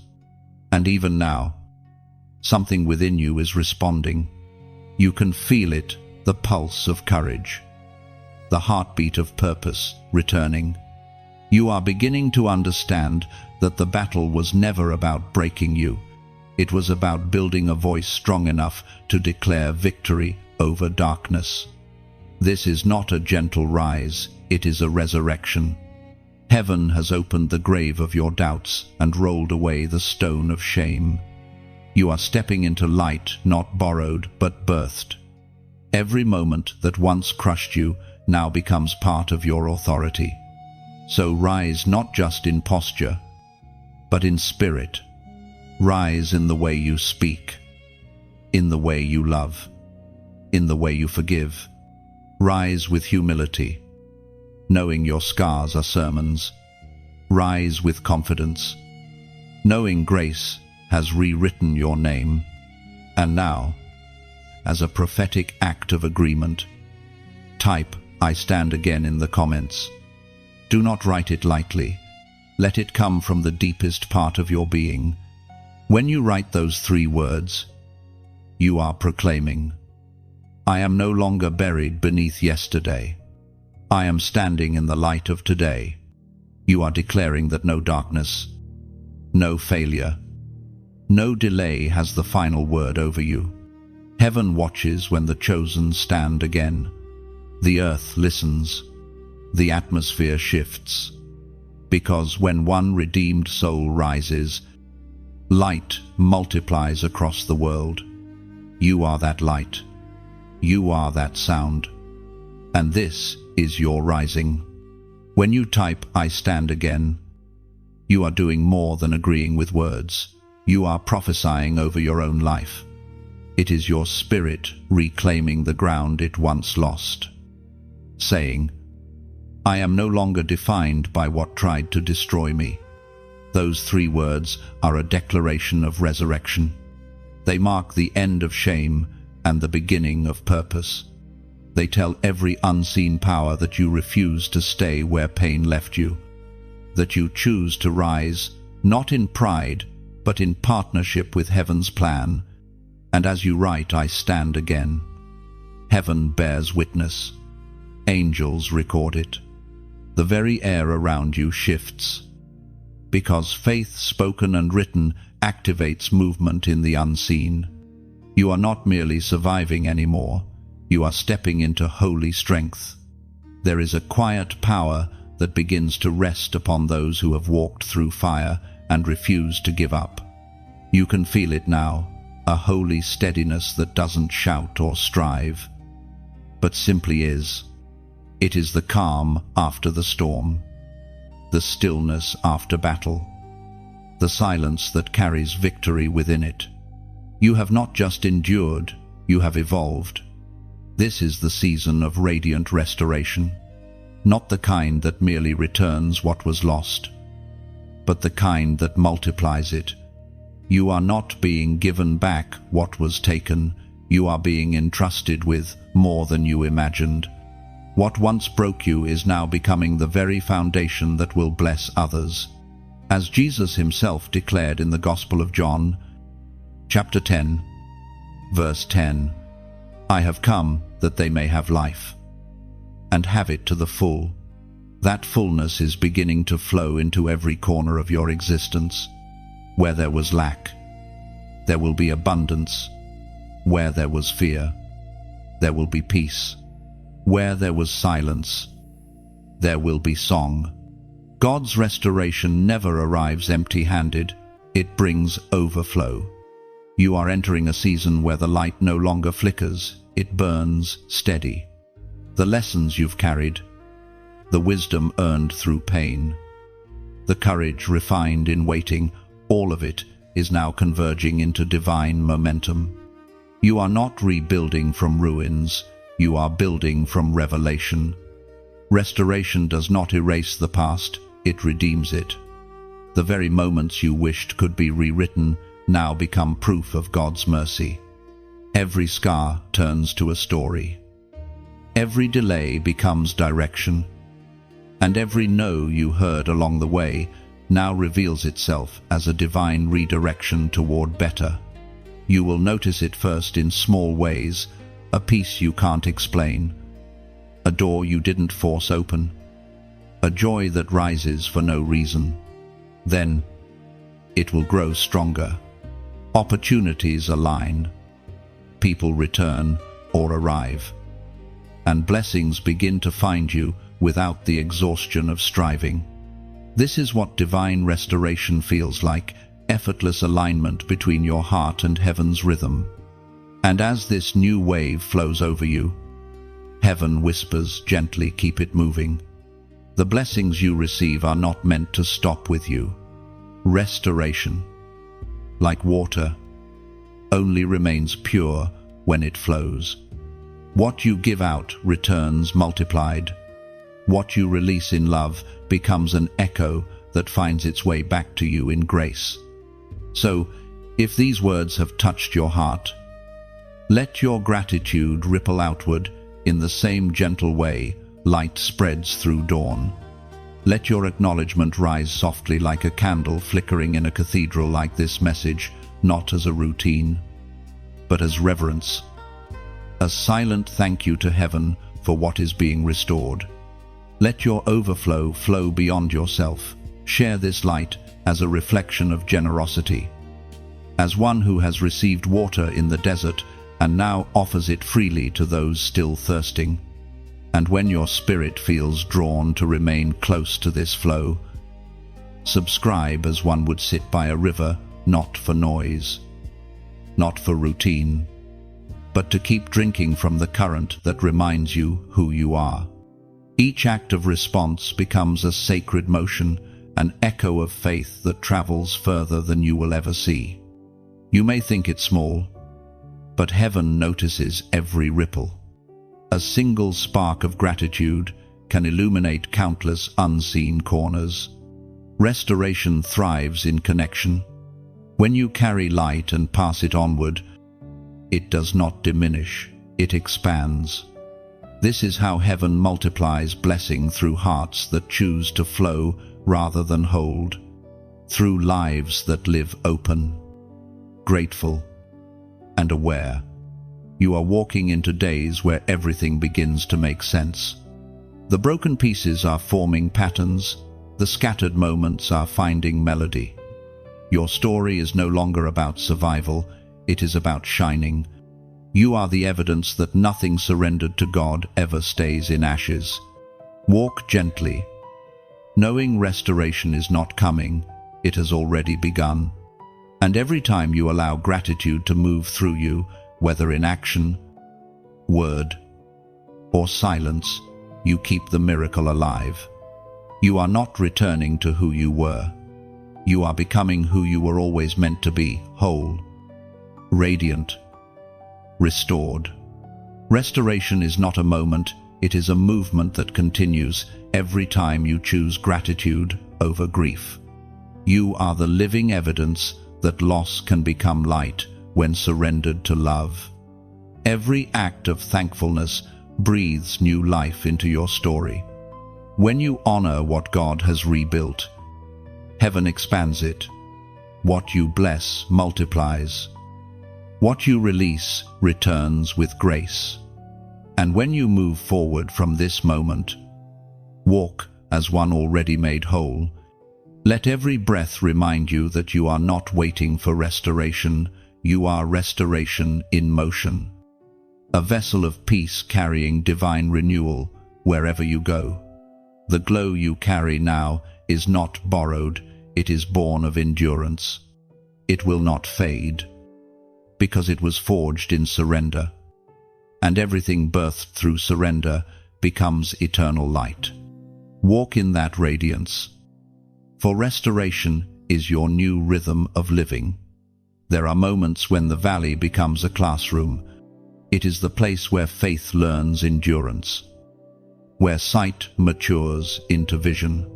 And even now, something within you is responding. You can feel it, the pulse of courage, the heartbeat of purpose returning. You are beginning to understand that the battle was never about breaking you. It was about building a voice strong enough to declare victory over darkness. This is not a gentle rise, it is a resurrection. Heaven has opened the grave of your doubts and rolled away the stone of shame. You are stepping into light, not borrowed, but birthed. Every moment that once crushed you now becomes part of your authority. So rise not just in posture, but in spirit. Rise in the way you speak, in the way you love, in the way you forgive. Rise with humility, knowing your scars are sermons. Rise with confidence, knowing grace has rewritten your name. And now, as a prophetic act of agreement, type "I stand again" in the comments. Do not write it lightly. Let it come from the deepest part of your being. When you write those 3 words, you are proclaiming, I am no longer buried beneath yesterday. I am standing in the light of today. You are declaring that no darkness, no failure, no delay has the final word over you. Heaven watches when the chosen stand again. The earth listens. The atmosphere shifts. Because when one redeemed soul rises, light multiplies across the world. You are that light. You are that sound. And this is your rising. When you type "I stand again," you are doing more than agreeing with words. You are prophesying over your own life. It is your spirit reclaiming the ground it once lost, saying, I am no longer defined by what tried to destroy me. Those 3 words are a declaration of resurrection. They mark the end of shame and the beginning of purpose. They tell every unseen power that you refuse to stay where pain left you, that you choose to rise, not in pride, but in partnership with heaven's plan. And as you write, I stand again, heaven bears witness. Angels record it. The very air around you shifts, because faith spoken and written activates movement in the unseen. You are not merely surviving anymore, you are stepping into holy strength. There is a quiet power that begins to rest upon those who have walked through fire and refused to give up. You can feel it now, a holy steadiness that doesn't shout or strive, but simply is. It is the calm after the storm, the stillness after battle, the silence that carries victory within it. You have not just endured, you have evolved. This is the season of radiant restoration, not the kind that merely returns what was lost, but the kind that multiplies it. You are not being given back what was taken, you are being entrusted with more than you imagined. What once broke you is now becoming the very foundation that will bless others. As Jesus himself declared in the Gospel of John, chapter 10, verse 10, I have come that they may have life, and have it to the full. That fullness is beginning to flow into every corner of your existence. Where there was lack, there will be abundance. Where there was fear, there will be peace. Where there was silence, there will be song. God's restoration never arrives empty-handed, it brings overflow. You are entering a season where the light no longer flickers, it burns steady. The lessons you've carried, the wisdom earned through pain, the courage refined in waiting, all of it is now converging into divine momentum. You are not rebuilding from ruins, you are building from revelation. Restoration does not erase the past, it redeems it. The very moments you wished could be rewritten now become proof of God's mercy. Every scar turns to a story. Every delay becomes direction. And every no you heard along the way now reveals itself as a divine redirection toward better. You will notice it first in small ways, a peace you can't explain, a door you didn't force open, a joy that rises for no reason. Then it will grow stronger. Opportunities align, people return or arrive, and blessings begin to find you without the exhaustion of striving. This is what divine restoration feels like, effortless alignment between your heart and heaven's rhythm. And as this new wave flows over you, heaven whispers gently, keep it moving. The blessings you receive are not meant to stop with you. Restoration, like water, only remains pure when it flows. What you give out returns multiplied. What you release in love becomes an echo that finds its way back to you in grace. So, if these words have touched your heart, let your gratitude ripple outward in the same gentle way light spreads through dawn. Let your acknowledgement rise softly like a candle flickering in a cathedral. Like this message, not as a routine, but as reverence. A silent thank you to heaven for what is being restored. Let your overflow flow beyond yourself. Share this light as a reflection of generosity. As one who has received water in the desert and now offers it freely to those still thirsting. And when your spirit feels drawn to remain close to this flow, subscribe as one would sit by a river, not for noise, not for routine, but to keep drinking from the current that reminds you who you are. Each act of response becomes a sacred motion, an echo of faith that travels further than you will ever see. You may think it small, but heaven notices every ripple. A single spark of gratitude can illuminate countless unseen corners. Restoration thrives in connection. When you carry light and pass it onward, it does not diminish, it expands. This is how heaven multiplies blessing through hearts that choose to flow rather than hold, through lives that live open, grateful, and aware. You are walking into days where everything begins to make sense. The broken pieces are forming patterns, the scattered moments are finding melody. Your story is no longer about survival, it is about shining. You are the evidence that nothing surrendered to God ever stays in ashes. Walk gently, knowing restoration is not coming, it has already begun. And every time you allow gratitude to move through you, whether in action, word, or silence, you keep the miracle alive. You are not returning to who you were. You are becoming who you were always meant to be, whole, radiant, restored. Restoration is not a moment, it is a movement that continues every time you choose gratitude over grief. You are the living evidence that loss can become light when surrendered to love. Every act of thankfulness breathes new life into your story. When you honor what God has rebuilt, heaven expands it. What you bless multiplies. What you release returns with grace. And when you move forward from this moment, walk as one already made whole. Let every breath remind you that you are not waiting for restoration, you are restoration in motion. A vessel of peace carrying divine renewal wherever you go. The glow you carry now is not borrowed, it is born of endurance. It will not fade, because it was forged in surrender. And everything birthed through surrender becomes eternal light. Walk in that radiance. For restoration is your new rhythm of living. There are moments when the valley becomes a classroom, It is the place where faith learns endurance, where sight matures into vision.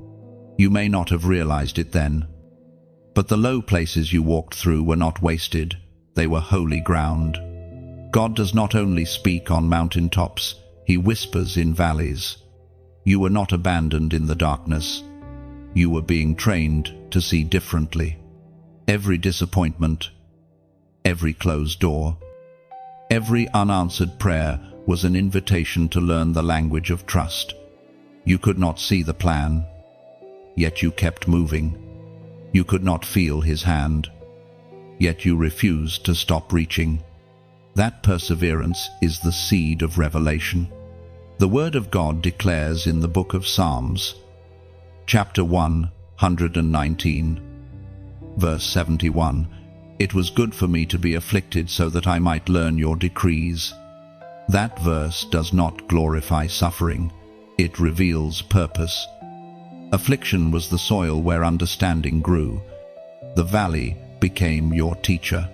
You may not have realized it then, but the low places you walked through were not wasted, they were holy ground. God does not only speak on mountaintops, He whispers in valleys. You were not abandoned in the darkness. You were being trained to see differently. Every disappointment, every closed door, every unanswered prayer was an invitation to learn the language of trust. You could not see the plan, yet you kept moving. You could not feel His hand, yet you refused to stop reaching. That perseverance is the seed of revelation. The Word of God declares in the book of Psalms, chapter 119, verse 71, "It was good for me to be afflicted so that I might learn your decrees." That verse does not glorify suffering, it reveals purpose. Affliction was the soil where understanding grew. The valley became your teacher.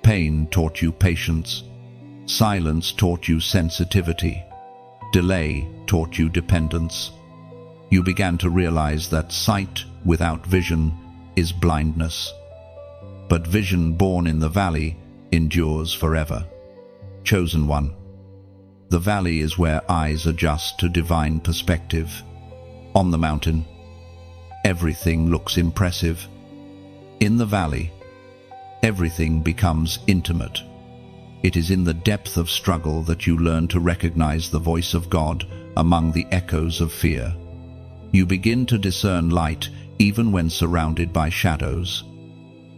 Pain taught you patience. Silence taught you sensitivity. Delay taught you dependence. You began to realize that sight without vision is blindness. But vision born in the valley endures forever. Chosen one. The valley is where eyes adjust to divine perspective. On the mountain, everything looks impressive. In the valley, everything becomes intimate. It is in the depth of struggle that you learn to recognize the voice of God among the echoes of fear. You begin to discern light even when surrounded by shadows.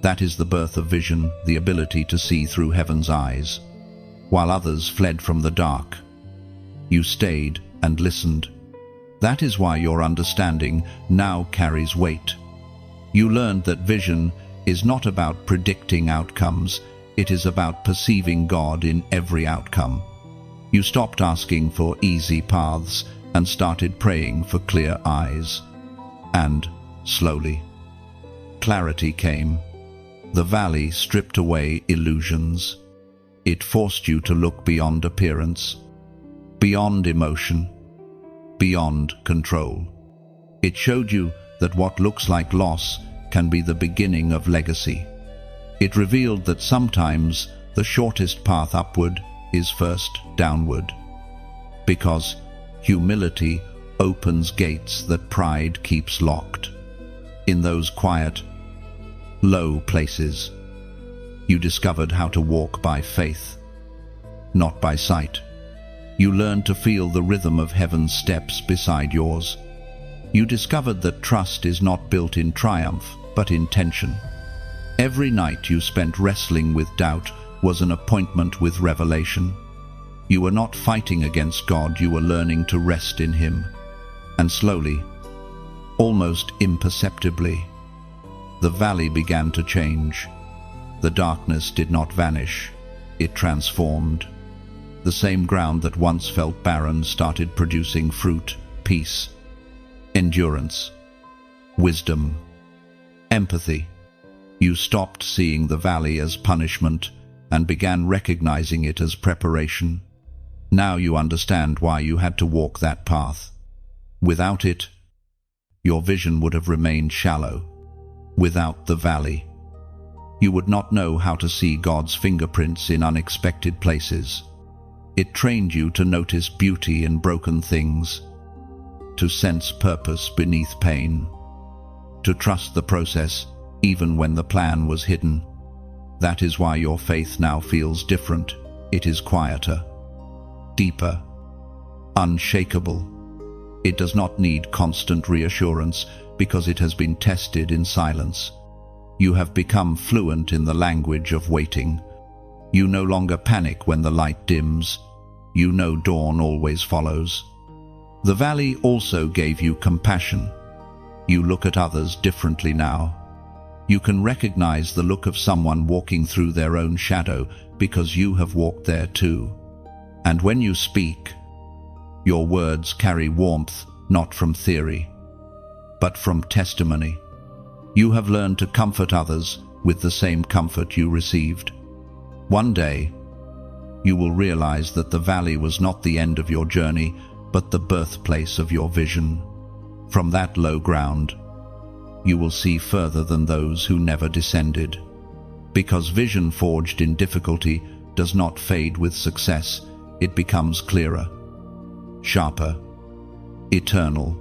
That is the birth of vision, the ability to see through heaven's eyes. While others fled from the dark, you stayed and listened. That is why your understanding now carries weight. You learned that vision is not about predicting outcomes, it is about perceiving God in every outcome. You stopped asking for easy paths and started praying for clear eyes. And, slowly, clarity came. The valley stripped away illusions. It forced you to look beyond appearance, beyond emotion, beyond control. It showed you that what looks like loss can be the beginning of legacy. It revealed that sometimes the shortest path upward is first downward, because humility opens gates that pride keeps locked. In those quiet, low places, you discovered how to walk by faith, not by sight. You learned to feel the rhythm of heaven's steps beside yours. You discovered that trust is not built in triumph, but in tension. Every night you spent wrestling with doubt was an appointment with revelation. You were not fighting against God, you were learning to rest in Him. And slowly, almost imperceptibly, the valley began to change. The darkness did not vanish, it transformed. The same ground that once felt barren started producing fruit, peace, endurance, wisdom, empathy. You stopped seeing the valley as punishment and began recognizing it as preparation. Now you understand why you had to walk that path. Without it, your vision would have remained shallow. Without the valley, you would not know how to see God's fingerprints in unexpected places. It trained you to notice beauty in broken things, to sense purpose beneath pain, to trust the process even when the plan was hidden. That is why your faith now feels different. It is quieter, deeper, unshakable. It does not need constant reassurance because it has been tested in silence. You have become fluent in the language of waiting. You no longer panic when the light dims. You know dawn always follows. The valley also gave you compassion. You look at others differently now. You can recognize the look of someone walking through their own shadow because you have walked there too. And when you speak, your words carry warmth not from theory, but from testimony. You have learned to comfort others with the same comfort you received. One day, you will realize that the valley was not the end of your journey, but the birthplace of your vision. From that low ground, you will see further than those who never descended. Because vision forged in difficulty does not fade with success, it becomes clearer, sharper, eternal.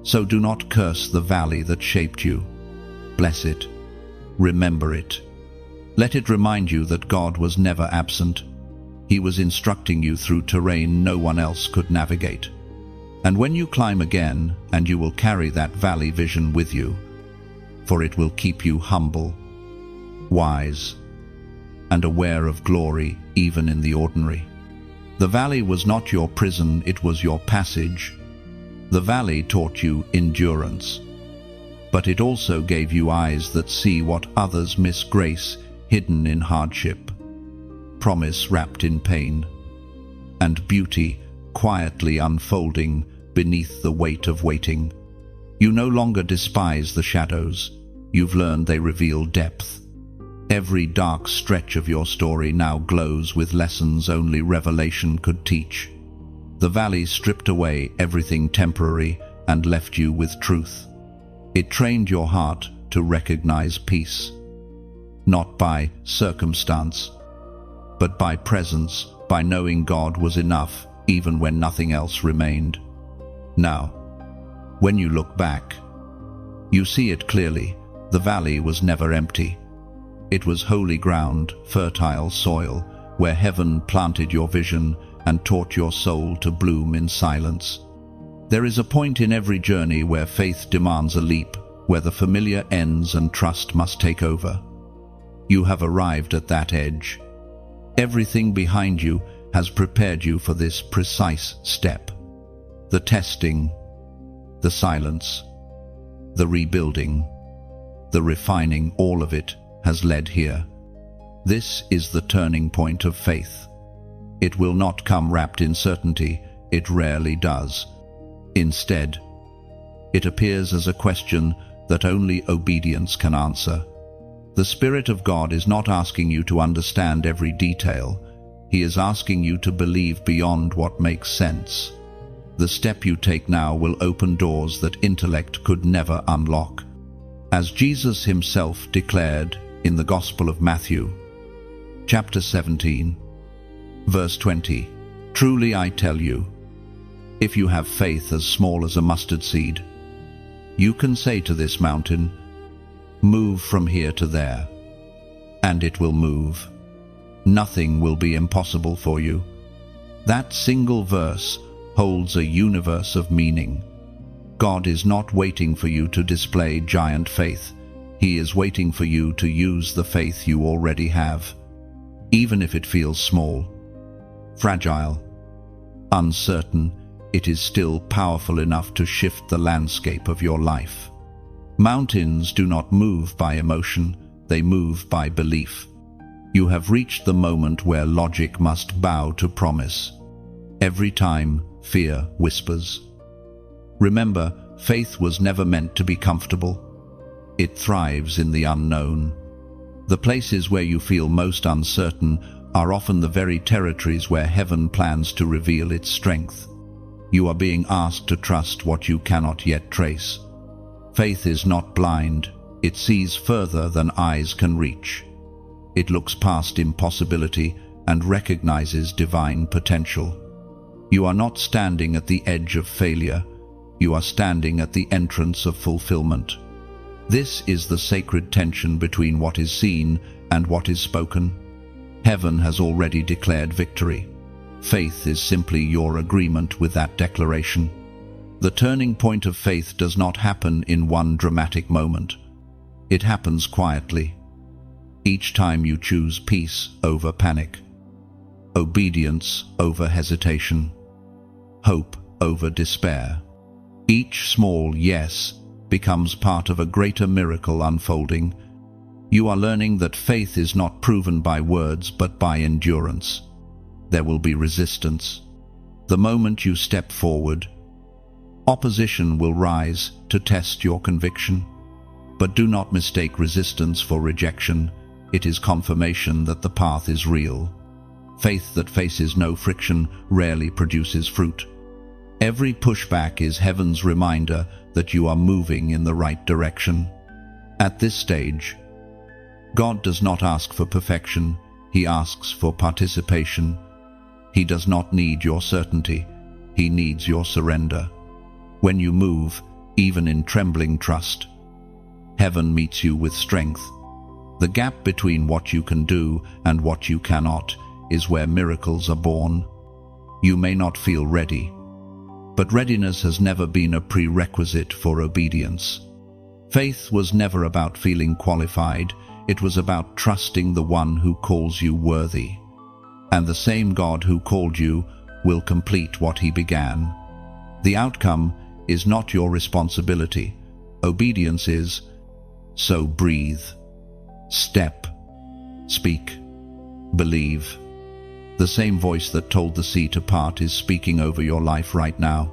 So do not curse the valley that shaped you. Bless it. Remember it. Let it remind you that God was never absent. He was instructing you through terrain no one else could navigate. And when you climb again, and you will carry that valley vision with you, for it will keep you humble, wise, and aware of glory even in the ordinary. The valley was not your prison, it was your passage. The valley taught you endurance, but it also gave you eyes that see what others miss, grace hidden in hardship, promise wrapped in pain, and beauty quietly unfolding beneath the weight of waiting. You no longer despise the shadows. You've learned they reveal depth. Every dark stretch of your story now glows with lessons only revelation could teach. The valley stripped away everything temporary and left you with truth. It trained your heart to recognize peace, not by circumstance, but by presence, by knowing God was enough even when nothing else remained. Now, when you look back, you see it clearly. The valley was never empty. It was holy ground, fertile soil, where heaven planted your vision and taught your soul to bloom in silence. There is a point in every journey where faith demands a leap, where the familiar ends and trust must take over. You have arrived at that edge. Everything behind you has prepared you for this precise step. The testing, the silence, the rebuilding, the refining, all of it has led here. This is the turning point of faith. It will not come wrapped in certainty, it rarely does. Instead, it appears as a question that only obedience can answer. The Spirit of God is not asking you to understand every detail. He is asking you to believe beyond what makes sense. The step you take now will open doors that intellect could never unlock. As Jesus himself declared in the Gospel of Matthew, chapter 17, verse 20, "Truly I tell you, if you have faith as small as a mustard seed, you can say to this mountain, 'Move from here to there,' and it will move. Nothing will be impossible for you." That single verse holds a universe of meaning. God is not waiting for you to display giant faith. He is waiting for you to use the faith you already have, even if it feels small, fragile, uncertain. It is still powerful enough to shift the landscape of your life. Mountains do not move by emotion, they move by belief. You have reached the moment where logic must bow to promise. Every time fear whispers. Remember, faith was never meant to be comfortable. It thrives in the unknown. The places where you feel most uncertain are often the very territories where heaven plans to reveal its strength. You are being asked to trust what you cannot yet trace. Faith is not blind. It sees further than eyes can reach. It looks past impossibility and recognizes divine potential. You are not standing at the edge of failure. You are standing at the entrance of fulfillment. This is the sacred tension between what is seen and what is spoken. Heaven has already declared victory. Faith is simply your agreement with that declaration. The turning point of faith does not happen in one dramatic moment. It happens quietly. Each time you choose peace over panic, obedience over hesitation, hope over despair. Each small yes becomes part of a greater miracle unfolding. You are learning that faith is not proven by words but by endurance. There will be resistance. The moment you step forward, opposition will rise to test your conviction. But do not mistake resistance for rejection. It is confirmation that the path is real. Faith that faces no friction rarely produces fruit. Every pushback is heaven's reminder that you are moving in the right direction. At this stage, God does not ask for perfection, He asks for participation. He does not need your certainty, He needs your surrender. When you move, even in trembling trust, heaven meets you with strength. The gap between what you can do and what you cannot is where miracles are born. You may not feel ready, but readiness has never been a prerequisite for obedience. Faith was never about feeling qualified, it was about trusting the one who calls you worthy. And the same God who called you will complete what He began. The outcome is not your responsibility. Obedience is. So breathe, step, speak, believe. The same voice that told the sea to part is speaking over your life right now.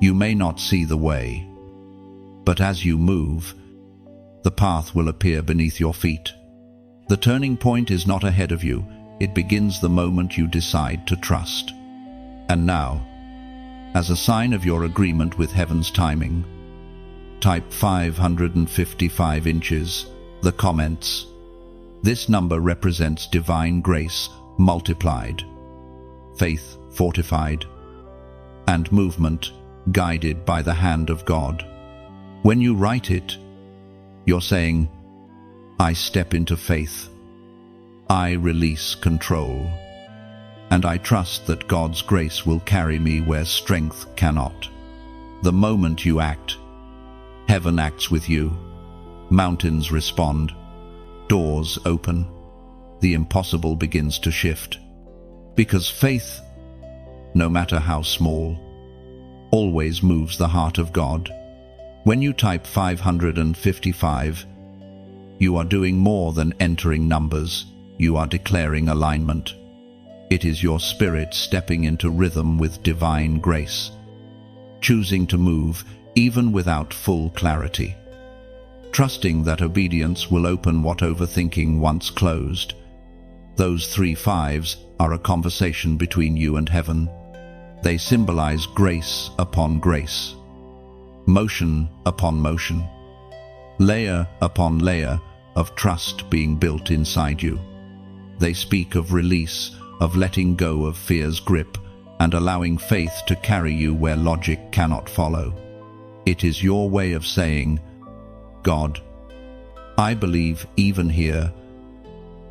You may not see the way, but as you move, the path will appear beneath your feet. The turning point is not ahead of you, it begins the moment you decide to trust. And now, as a sign of your agreement with heaven's timing, type 555 inches, the comments. This number represents divine grace multiplied, faith fortified, and movement guided by the hand of God. When you write it, you're saying, I step into faith, I release control, and I trust that God's grace will carry me where strength cannot. The moment you act, heaven acts with you. Mountains respond, doors open, the impossible begins to shift. Because faith, no matter how small, always moves the heart of God. When you type 555, you are doing more than entering numbers, you are declaring alignment. It is your spirit stepping into rhythm with divine grace, choosing to move even without full clarity, trusting that obedience will open what overthinking once closed. Those 3 5s are a conversation between you and heaven. They symbolize grace upon grace, motion upon motion, layer upon layer of trust being built inside you. They speak of release, of letting go of fear's grip and allowing faith to carry you where logic cannot follow. It is your way of saying, God, I believe even here,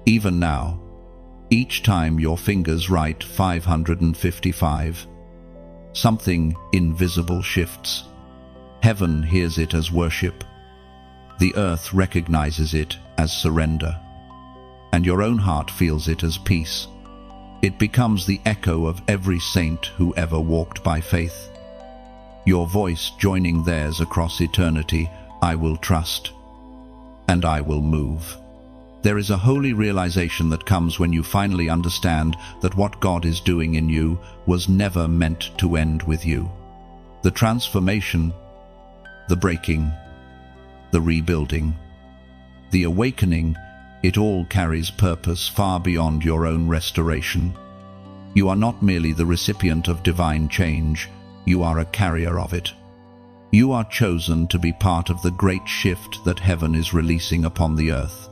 even now. Each time your fingers write 555, something invisible shifts. Heaven hears it as worship. The earth recognizes it as surrender. And your own heart feels it as peace. It becomes the echo of every saint who ever walked by faith. Your voice joining theirs across eternity, I will trust, and I will move. There is a holy realization that comes when you finally understand that what God is doing in you was never meant to end with you. The transformation, the breaking, the rebuilding, the awakening, it all carries purpose far beyond your own restoration. You are not merely the recipient of divine change, you are a carrier of it. You are chosen to be part of the great shift that heaven is releasing upon the earth.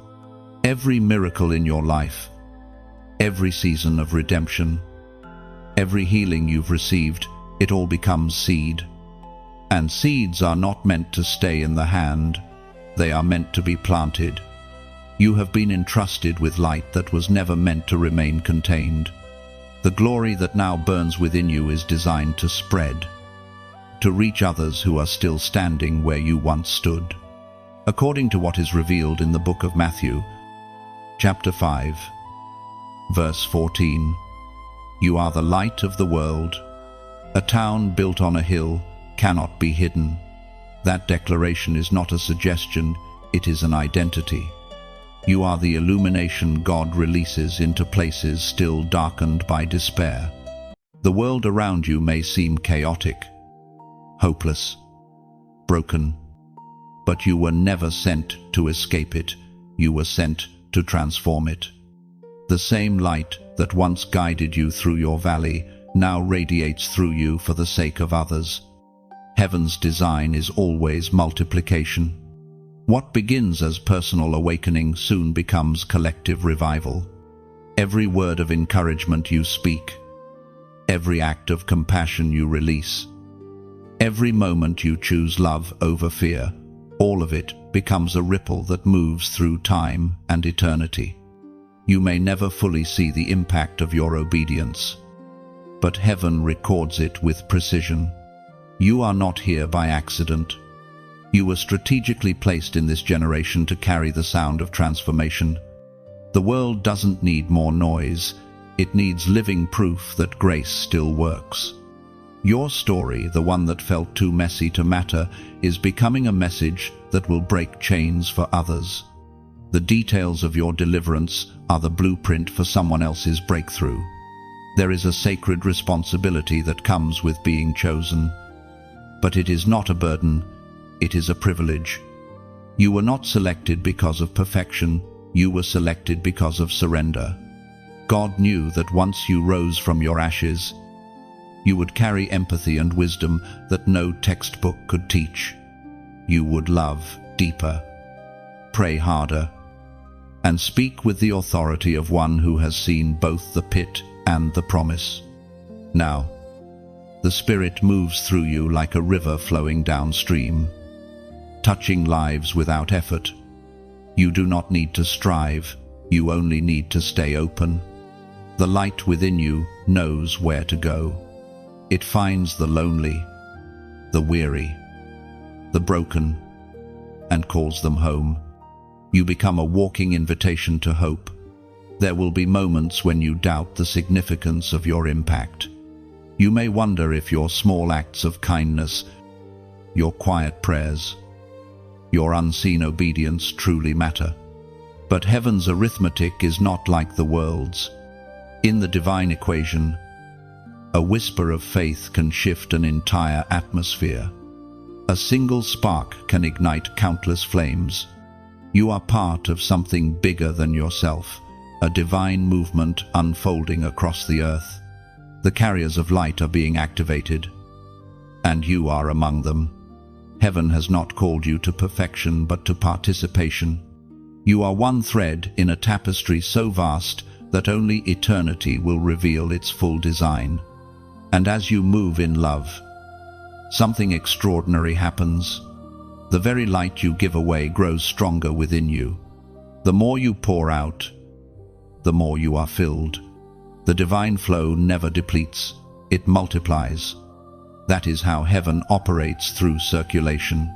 Every miracle in your life, every season of redemption, every healing you've received, it all becomes seed. And seeds are not meant to stay in the hand, they are meant to be planted. You have been entrusted with light that was never meant to remain contained. The glory that now burns within you is designed to spread, to reach others who are still standing where you once stood. According to what is revealed in the book of Matthew, chapter 5, verse 14, you are the light of the world. A town built on a hill cannot be hidden. That declaration is not a suggestion, it is an identity. You are the illumination God releases into places still darkened by despair. The world around you may seem chaotic, hopeless, broken, but you were never sent to escape it, you were sent to transform it. The same light that once guided you through your valley now radiates through you for the sake of others. Heaven's design is always multiplication. What begins as personal awakening soon becomes collective revival. Every word of encouragement you speak, every act of compassion you release, every moment you choose love over fear, all of it becomes a ripple that moves through time and eternity. You may never fully see the impact of your obedience, but heaven records it with precision. You are not here by accident. You were strategically placed in this generation to carry the sound of transformation. The world doesn't need more noise. It needs living proof that grace still works. Your story, the one that felt too messy to matter, is becoming a message that will break chains for others. The details of your deliverance are the blueprint for someone else's breakthrough. There is a sacred responsibility that comes with being chosen. But it is not a burden, it is a privilege. You were not selected because of perfection, you were selected because of surrender. God knew that once you rose from your ashes, you would carry empathy and wisdom that no textbook could teach. You would love deeper, pray harder, and speak with the authority of one who has seen both the pit and the promise. Now, the Spirit moves through you like a river flowing downstream, touching lives without effort. You do not need to strive, you only need to stay open. The light within you knows where to go. It finds the lonely, the weary, the broken, and calls them home. You become a walking invitation to hope. There will be moments when you doubt the significance of your impact. You may wonder if your small acts of kindness, your quiet prayers, your unseen obedience truly matter. But heaven's arithmetic is not like the world's. In the divine equation, a whisper of faith can shift an entire atmosphere. A single spark can ignite countless flames. You are part of something bigger than yourself, a divine movement unfolding across the earth. The carriers of light are being activated, and you are among them. Heaven has not called you to perfection, but to participation. You are one thread in a tapestry so vast that only eternity will reveal its full design. And as you move in love, something extraordinary happens. The very light you give away grows stronger within you. The more you pour out, the more you are filled. The divine flow never depletes, it multiplies. That is how heaven operates, through circulation,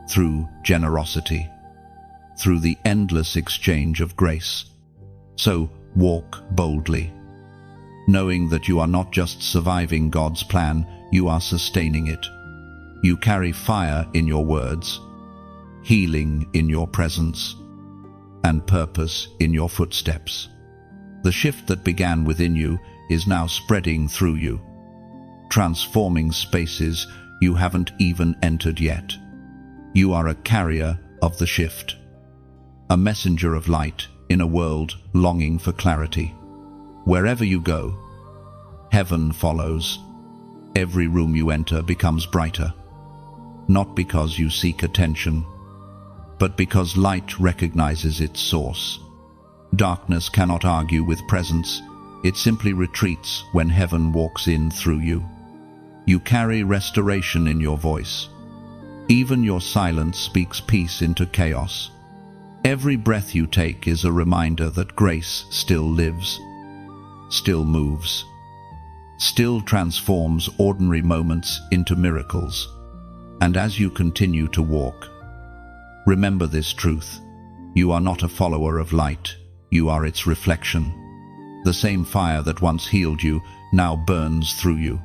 through generosity, through the endless exchange of grace. So walk boldly, knowing that you are not just surviving God's plan, you are sustaining it. You carry fire in your words, healing in your presence, and purpose in your footsteps. The shift that began within you is now spreading through you, transforming spaces you haven't even entered yet. You are a carrier of the shift, a messenger of light in a world longing for clarity. Wherever you go, heaven follows. Every room you enter becomes brighter, not because you seek attention, but because light recognizes its source. Darkness cannot argue with presence, it simply retreats when heaven walks in through you. You carry restoration in your voice. Even your silence speaks peace into chaos. Every breath you take is a reminder that grace still lives, still moves, still transforms ordinary moments into miracles. And as you continue to walk, remember this truth: you are not a follower of light, you are its reflection. The same fire that once healed you now burns through you,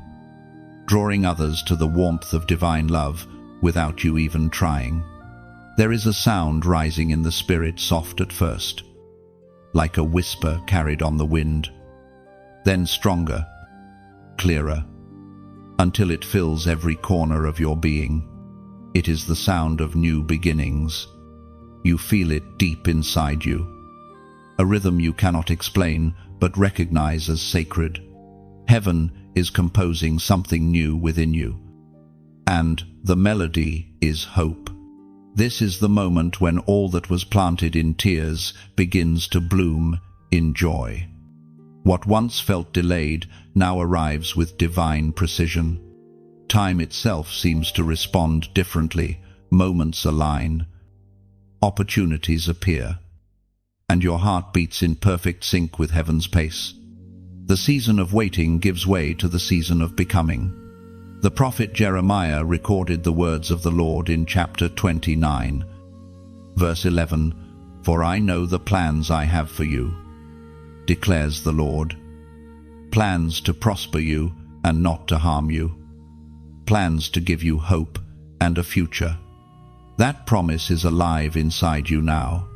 drawing others to the warmth of divine love without you even trying. There is a sound rising in the spirit, soft at first, like a whisper carried on the wind, then stronger, clearer, until it fills every corner of your being. It is the sound of new beginnings. You feel it deep inside you. a rhythm you cannot explain but recognize as sacred. Heaven is composing something new within you. And the melody is hope. This is the moment when all that was planted in tears begins to bloom in joy. What once felt delayed now arrives with divine precision. Time itself seems to respond differently. Moments align. Opportunities appear. And your heart beats in perfect sync with heaven's pace. The season of waiting gives way to the season of becoming. The prophet Jeremiah recorded the words of the Lord in chapter 29, verse 11, "For I know the plans I have for you, declares the Lord. Plans to prosper you and not to harm you. Plans to give you hope and a future." That promise is alive inside you now.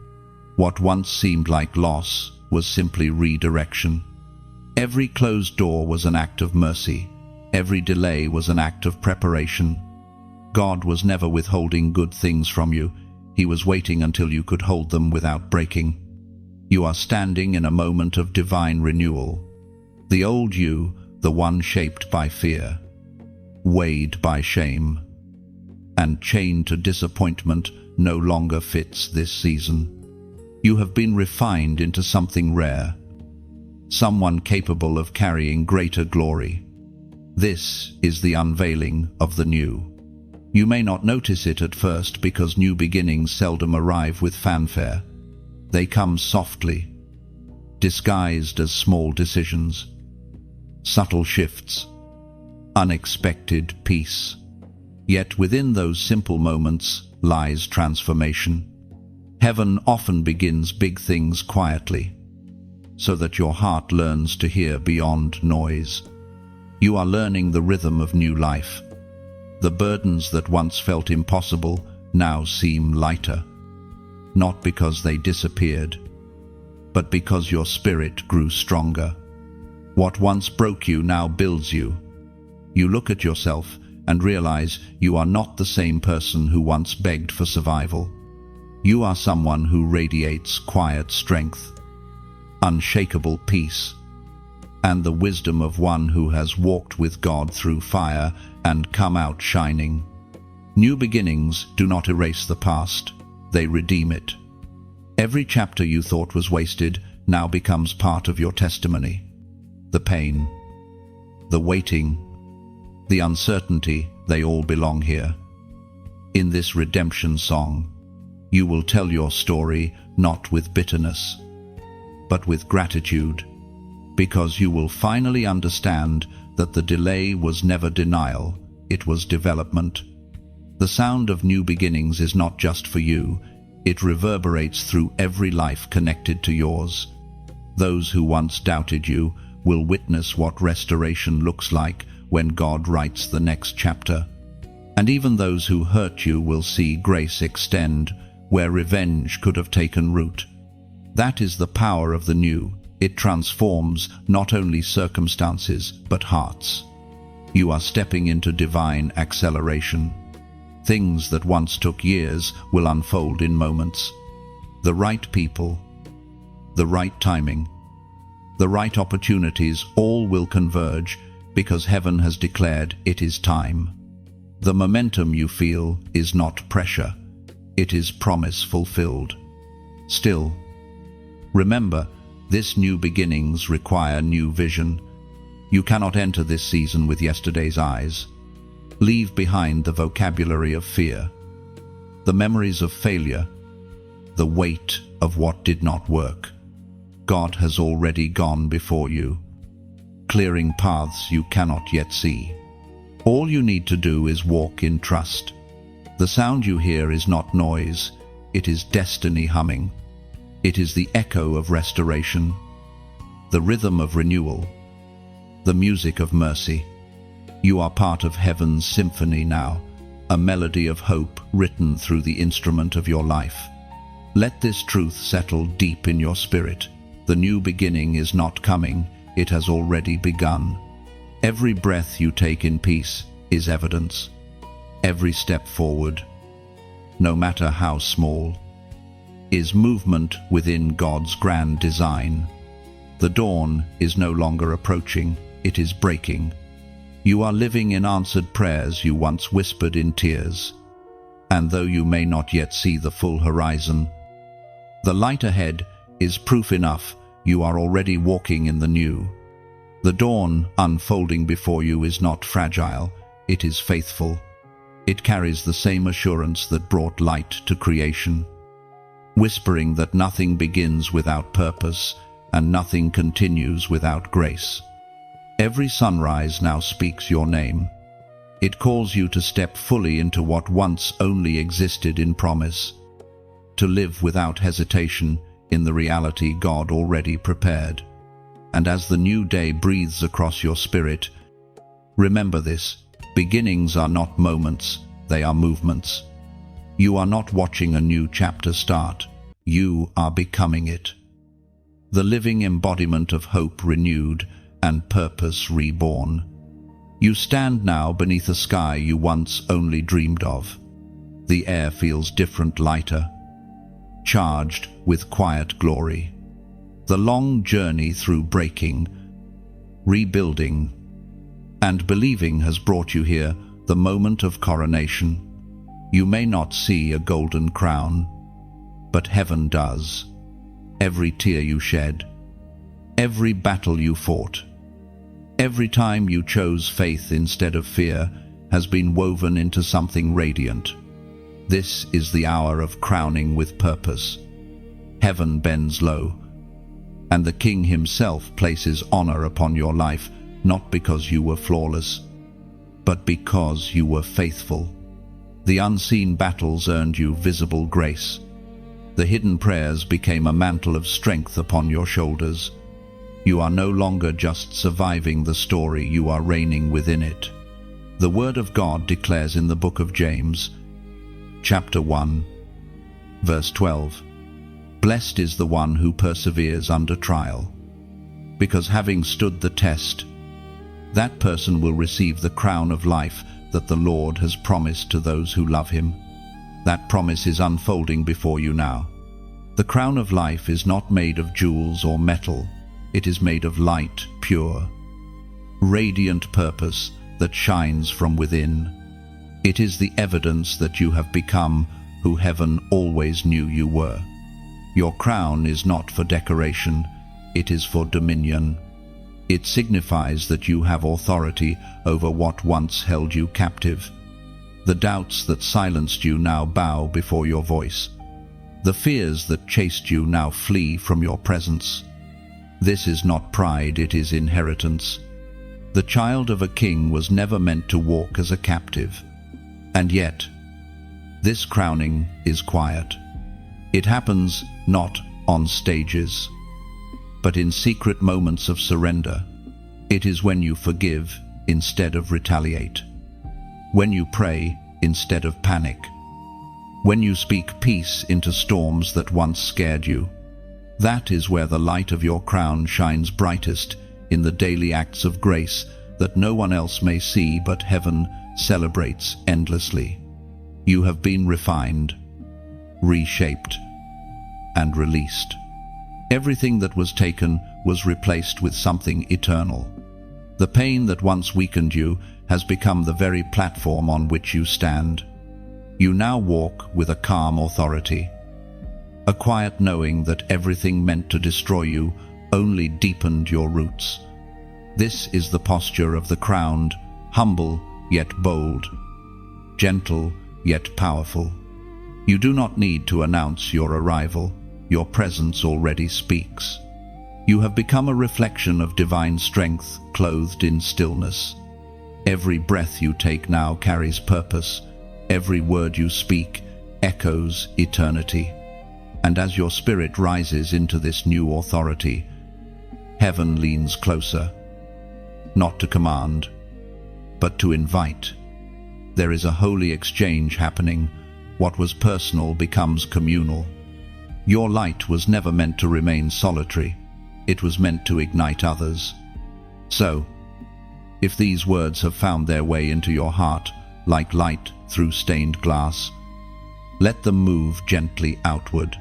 What once seemed like loss was simply redirection. Every closed door was an act of mercy. Every delay was an act of preparation. God was never withholding good things from you. He was waiting until you could hold them without breaking. You are standing in a moment of divine renewal. The old you, the one shaped by fear, weighed by shame, and chained to disappointment, no longer fits this season. You have been refined into something rare, someone capable of carrying greater glory. This is the unveiling of the new. You may not notice it at first because new beginnings seldom arrive with fanfare. They come softly, disguised as small decisions, subtle shifts, unexpected peace. Yet within those simple moments lies transformation. Heaven often begins big things quietly, so that your heart learns to hear beyond noise. You are learning the rhythm of new life. The burdens that once felt impossible now seem lighter, not because they disappeared, but because your spirit grew stronger. What once broke you now builds you. You look at yourself and realize you are not the same person who once begged for survival. You are someone who radiates quiet strength, unshakable peace, and the wisdom of one who has walked with God through fire and come out shining. New beginnings do not erase the past, they redeem it. Every chapter you thought was wasted now becomes part of your testimony. The pain, the waiting, the uncertainty, they all belong here. In this redemption song, you will tell your story not with bitterness, but with gratitude, because you will finally understand that the delay was never denial, it was development. The sound of new beginnings is not just for you, it reverberates through every life connected to yours. Those who once doubted you will witness what restoration looks like when God writes the next chapter. And even those who hurt you will see grace extend where revenge could have taken root. That is the power of the new. It transforms not only circumstances, but hearts. You are stepping into divine acceleration. Things that once took years will unfold in moments. The right people, the right timing, the right opportunities, all will converge because heaven has declared it is time. The momentum you feel is not pressure, it is promise fulfilled. Still, remember, this new beginnings require new vision. You cannot enter this season with yesterday's eyes. Leave behind the vocabulary of fear, the memories of failure, the weight of what did not work. God has already gone before you, clearing paths you cannot yet see. All you need to do is walk in trust. The sound you hear is not noise, it is destiny humming. It is the echo of restoration, the rhythm of renewal, the music of mercy. You are part of heaven's symphony now, a melody of hope written through the instrument of your life. Let this truth settle deep in your spirit. The new beginning is not coming, it has already begun. Every breath you take in peace is evidence. Every step forward, no matter how small, is movement within God's grand design. The dawn is no longer approaching, it is breaking. You are living in answered prayers you once whispered in tears. And though you may not yet see the full horizon, the light ahead is proof enough you are already walking in the new. The dawn unfolding before you is not fragile, it is faithful. It carries the same assurance that brought light to creation, whispering that nothing begins without purpose and nothing continues without grace. Every sunrise now speaks your name. It calls you to step fully into what once only existed in promise, to live without hesitation in the reality God already prepared. And as the new day breathes across your spirit, remember this: beginnings are not moments, they are movements. You are not watching a new chapter start, you are becoming it. The living embodiment of hope renewed and purpose reborn. You stand now beneath a sky you once only dreamed of. The air feels different, lighter, charged with quiet glory. The long journey through breaking, rebuilding, and believing has brought you here, the moment of coronation. You may not see a golden crown, but heaven does. Every tear you shed, every battle you fought, every time you chose faith instead of fear has been woven into something radiant. This is the hour of crowning with purpose. Heaven bends low, and the King himself places honor upon your life, not because you were flawless, but because you were faithful. The unseen battles earned you visible grace. The hidden prayers became a mantle of strength upon your shoulders. You are no longer just surviving the story, you are reigning within it. The Word of God declares in the book of James, chapter 1, verse 12, "Blessed is the one who perseveres under trial, because having stood the test, that person will receive the crown of life that the Lord has promised to those who love him." That promise is unfolding before you now. The crown of life is not made of jewels or metal. It is made of light, pure, radiant purpose that shines from within. It is the evidence that you have become who heaven always knew you were. Your crown is not for decoration, it is for dominion. It signifies that you have authority over what once held you captive. The doubts that silenced you now bow before your voice. The fears that chased you now flee from your presence. This is not pride, it is inheritance. The child of a king was never meant to walk as a captive. And yet, this crowning is quiet. It happens not on stages, but in secret moments of surrender. It is when you forgive instead of retaliate, when you pray instead of panic, when you speak peace into storms that once scared you. That is where the light of your crown shines brightest, in the daily acts of grace that no one else may see but heaven celebrates endlessly. You have been refined, reshaped, and released. Everything that was taken was replaced with something eternal. The pain that once weakened you has become the very platform on which you stand. You now walk with a calm authority, a quiet knowing that everything meant to destroy you only deepened your roots. This is the posture of the crowned, humble yet bold, gentle yet powerful. You do not need to announce your arrival. Your presence already speaks. You have become a reflection of divine strength, clothed in stillness. Every breath you take now carries purpose. Every word you speak echoes eternity. And as your spirit rises into this new authority, heaven leans closer, not to command, but to invite. There is a holy exchange happening. What was personal becomes communal. Your light was never meant to remain solitary. It was meant to ignite others. So, if these words have found their way into your heart like light through stained glass, let them move gently outward.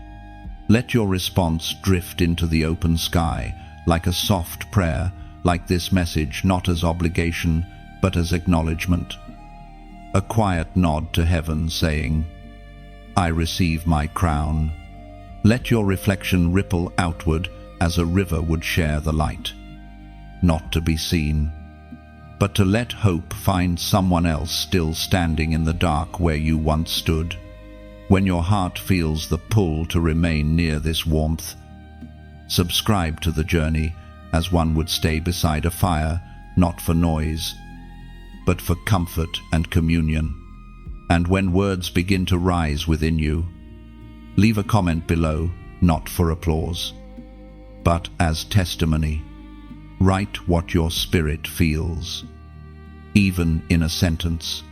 Let your response drift into the open sky, like a soft prayer, like this message not as obligation, but as acknowledgement. A quiet nod to heaven saying, I receive my crown. Let your reflection ripple outward as a river would share the light. Not to be seen, but to let hope find someone else still standing in the dark where you once stood. When your heart feels the pull to remain near this warmth, subscribe to the journey as one would stay beside a fire, not for noise, but for comfort and communion. And when words begin to rise within you, leave a comment below, not for applause, but as testimony. Write what your spirit feels, even in a sentence,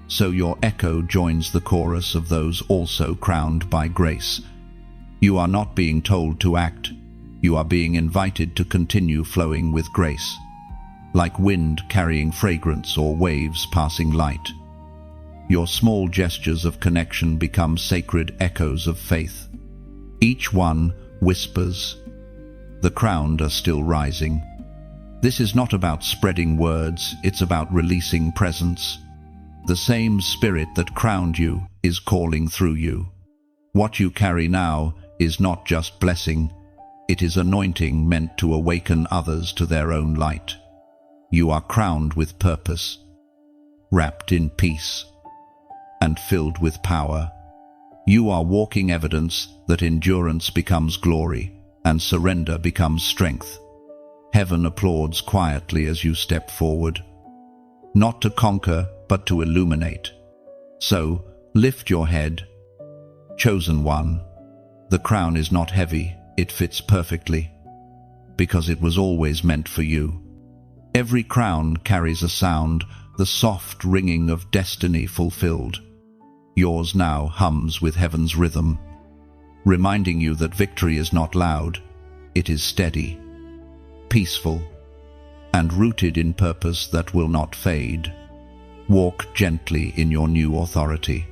so your echo joins the chorus of those also crowned by grace. You are not being told to act, you are being invited to continue flowing with grace, like wind carrying fragrance or waves passing light. Your small gestures of connection become sacred echoes of faith. Each one whispers, the crowned are still rising. This is not about spreading words, it's about releasing presence. The same spirit that crowned you is calling through you. What you carry now is not just blessing, it is anointing meant to awaken others to their own light. You are crowned with purpose, wrapped in peace, and filled with power. You are walking evidence that endurance becomes glory and surrender becomes strength. Heaven applauds quietly as you step forward, not to conquer, but to illuminate. So, lift your head. Chosen one, the crown is not heavy, it fits perfectly, because it was always meant for you. Every crown carries a sound, the soft ringing of destiny fulfilled. Yours now hums with heaven's rhythm, reminding you that victory is not loud, it is steady, peaceful, and rooted in purpose that will not fade. Walk gently in your new authority.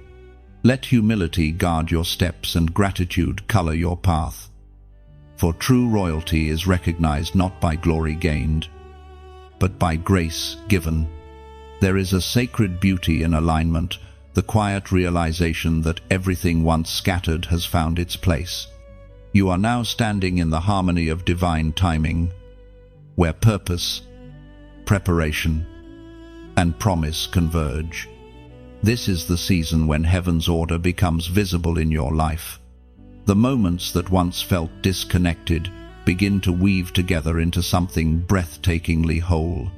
Let humility guard your steps and gratitude color your path. For true royalty is recognized not by glory gained, but by grace given. There is a sacred beauty in alignment, the quiet realization that everything once scattered has found its place. You are now standing in the harmony of divine timing, where purpose, preparation, and promise converge. This is the season when heaven's order becomes visible in your life. The moments that once felt disconnected begin to weave together into something breathtakingly whole.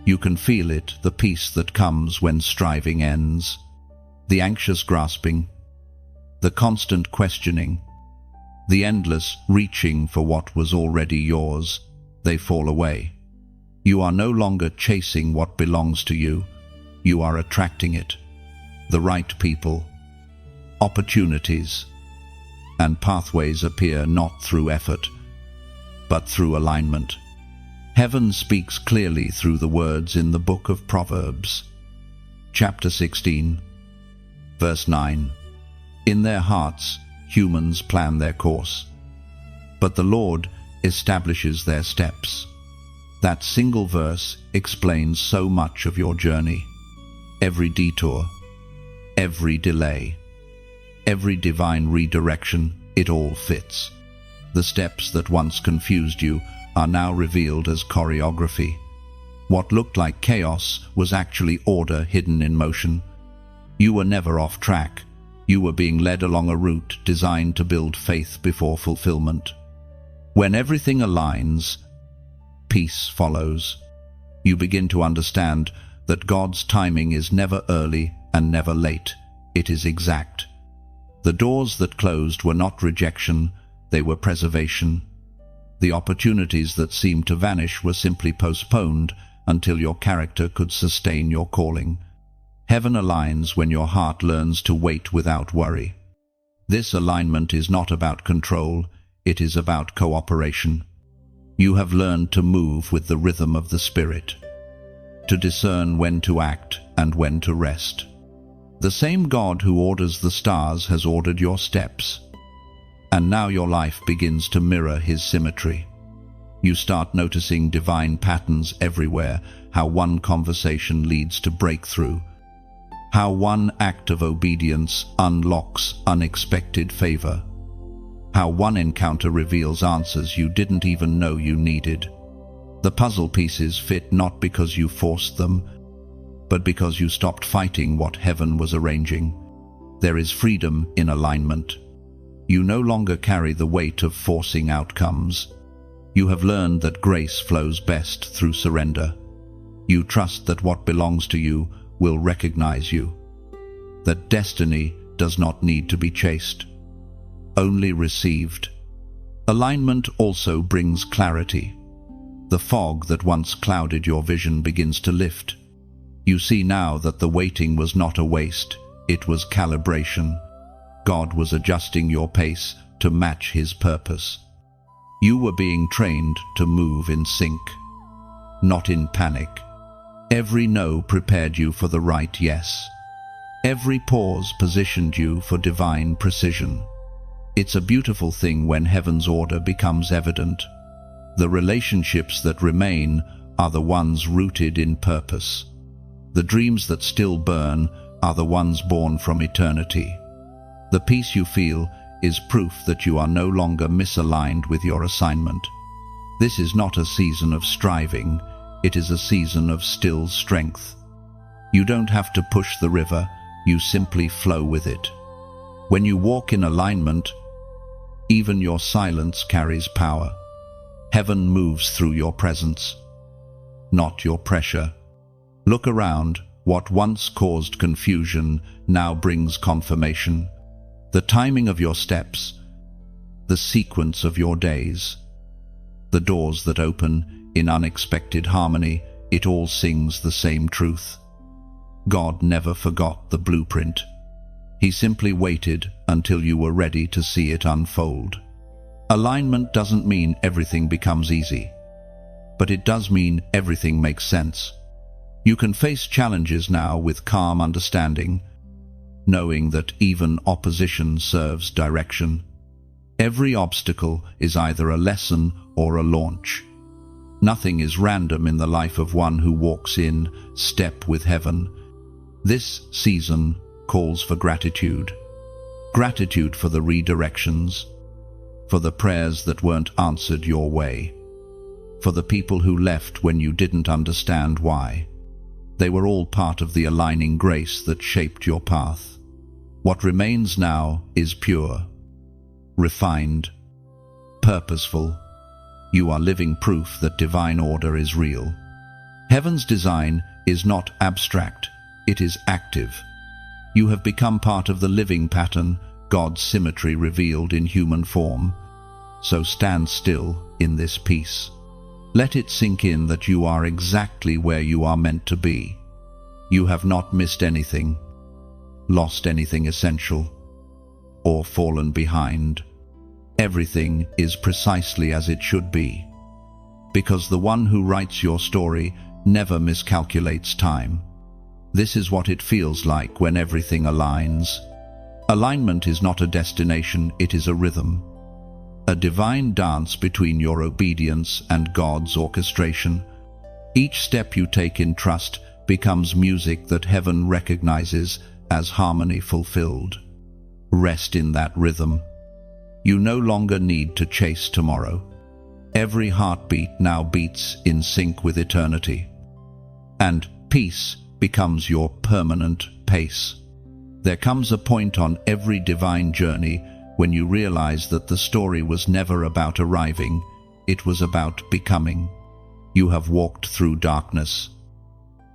You can feel it, the peace that comes when striving ends, the anxious grasping, the constant questioning, the endless reaching for what was already yours. They fall away. You are no longer chasing what belongs to you, you are attracting it. The right people, opportunities, and pathways appear not through effort, but through alignment. Heaven speaks clearly through the words in the book of Proverbs, chapter 16, verse 9. In their hearts, humans plan their course, but the Lord establishes their steps. That single verse explains so much of your journey. Every detour, every delay, every divine redirection, it all fits. The steps that once confused you are now revealed as choreography. What looked like chaos was actually order hidden in motion. You were never off track. You were being led along a route designed to build faith before fulfillment. When everything aligns, peace follows. You begin to understand that God's timing is never early and never late. It is exact. The doors that closed were not rejection, they were preservation. The opportunities that seemed to vanish were simply postponed until your character could sustain your calling. Heaven aligns when your heart learns to wait without worry. This alignment is not about control, it is about cooperation. You have learned to move with the rhythm of the Spirit, to discern when to act and when to rest. The same God who orders the stars has ordered your steps, And now your life begins to mirror his symmetry. You start noticing divine patterns everywhere, how one conversation leads to breakthrough, how one act of obedience unlocks unexpected favor, how one encounter reveals answers you didn't even know you needed. The puzzle pieces fit not because you forced them, but because you stopped fighting what heaven was arranging. There is freedom in alignment. You no longer carry the weight of forcing outcomes. You have learned that grace flows best through surrender. You trust that what belongs to you will recognize you, that destiny does not need to be chased, only received. Alignment also brings clarity. The fog that once clouded your vision begins to lift. You see now that the waiting was not a waste, it was calibration. God was adjusting your pace to match his purpose. You were being trained to move in sync, not in panic. Every no prepared you for the right yes. Every pause positioned you for divine precision. It's a beautiful thing when heaven's order becomes evident. The relationships that remain are the ones rooted in purpose. The dreams that still burn are the ones born from eternity. The peace you feel is proof that you are no longer misaligned with your assignment. This is not a season of striving, it is a season of still strength. You don't have to push the river, you simply flow with it. When you walk in alignment, even your silence carries power. Heaven moves through your presence, not your pressure. Look around, what once caused confusion now brings confirmation. The timing of your steps, the sequence of your days, the doors that open in unexpected harmony, it all sings the same truth. God never forgot the blueprint. He simply waited until you were ready to see it unfold. Alignment doesn't mean everything becomes easy, but it does mean everything makes sense. You can face challenges now with calm understanding, knowing that even opposition serves direction. Every obstacle is either a lesson or a launch. Nothing is random in the life of one who walks in step with heaven. This season calls for gratitude. Gratitude for the redirections, for the prayers that weren't answered your way, for the people who left when you didn't understand why. They were all part of the aligning grace that shaped your path. What remains now is pure, refined, purposeful. You are living proof that divine order is real. Heaven's design is not abstract, it is active. You have become part of the living pattern, God's symmetry revealed in human form. So stand still in this peace. Let it sink in that you are exactly where you are meant to be. You have not missed anything, lost anything essential, or fallen behind. Everything is precisely as it should be, because the one who writes your story never miscalculates time. This is what it feels like when everything aligns. Alignment is not a destination, it is a rhythm. A divine dance between your obedience and God's orchestration. Each step you take in trust becomes music that heaven recognizes as harmony fulfilled. Rest in that rhythm. You no longer need to chase tomorrow. Every heartbeat now beats in sync with eternity. And peace becomes your permanent pace. There comes a point on every divine journey when you realize that the story was never about arriving, it was about becoming. You have walked through darkness,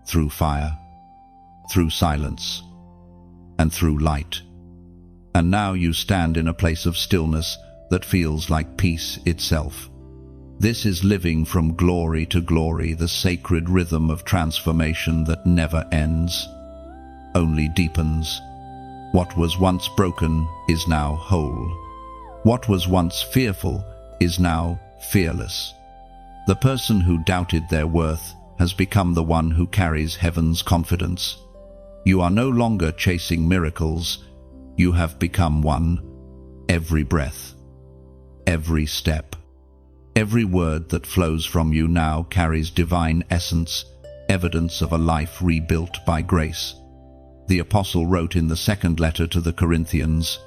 through fire, through silence, and through light. And now you stand in a place of stillness that feels like peace itself. This is living from glory to glory, the sacred rhythm of transformation that never ends, only deepens. What was once broken is now whole. What was once fearful is now fearless. The person who doubted their worth has become the one who carries heaven's confidence. You are no longer chasing miracles, you have become one. Every breath, every step. Every word that flows from you now carries divine essence, evidence of a life rebuilt by grace. The Apostle wrote in the second letter to the Corinthians,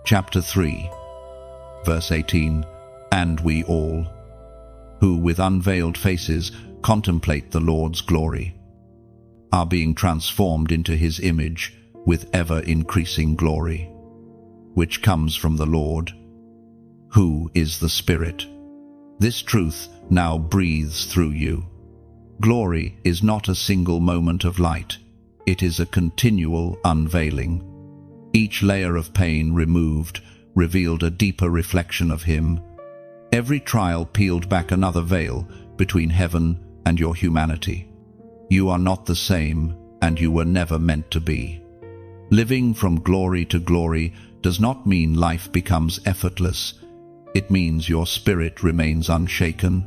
chapter 3, verse 18, "And we all, who with unveiled faces contemplate the Lord's glory, are being transformed into his image with ever-increasing glory, which comes from the Lord, who is the Spirit." This truth now breathes through you. Glory is not a single moment of light. It is a continual unveiling. Each layer of pain removed revealed a deeper reflection of him. Every trial peeled back another veil between heaven and your humanity. You are not the same, and you were never meant to be. Living from glory to glory does not mean life becomes effortless. It means your spirit remains unshaken.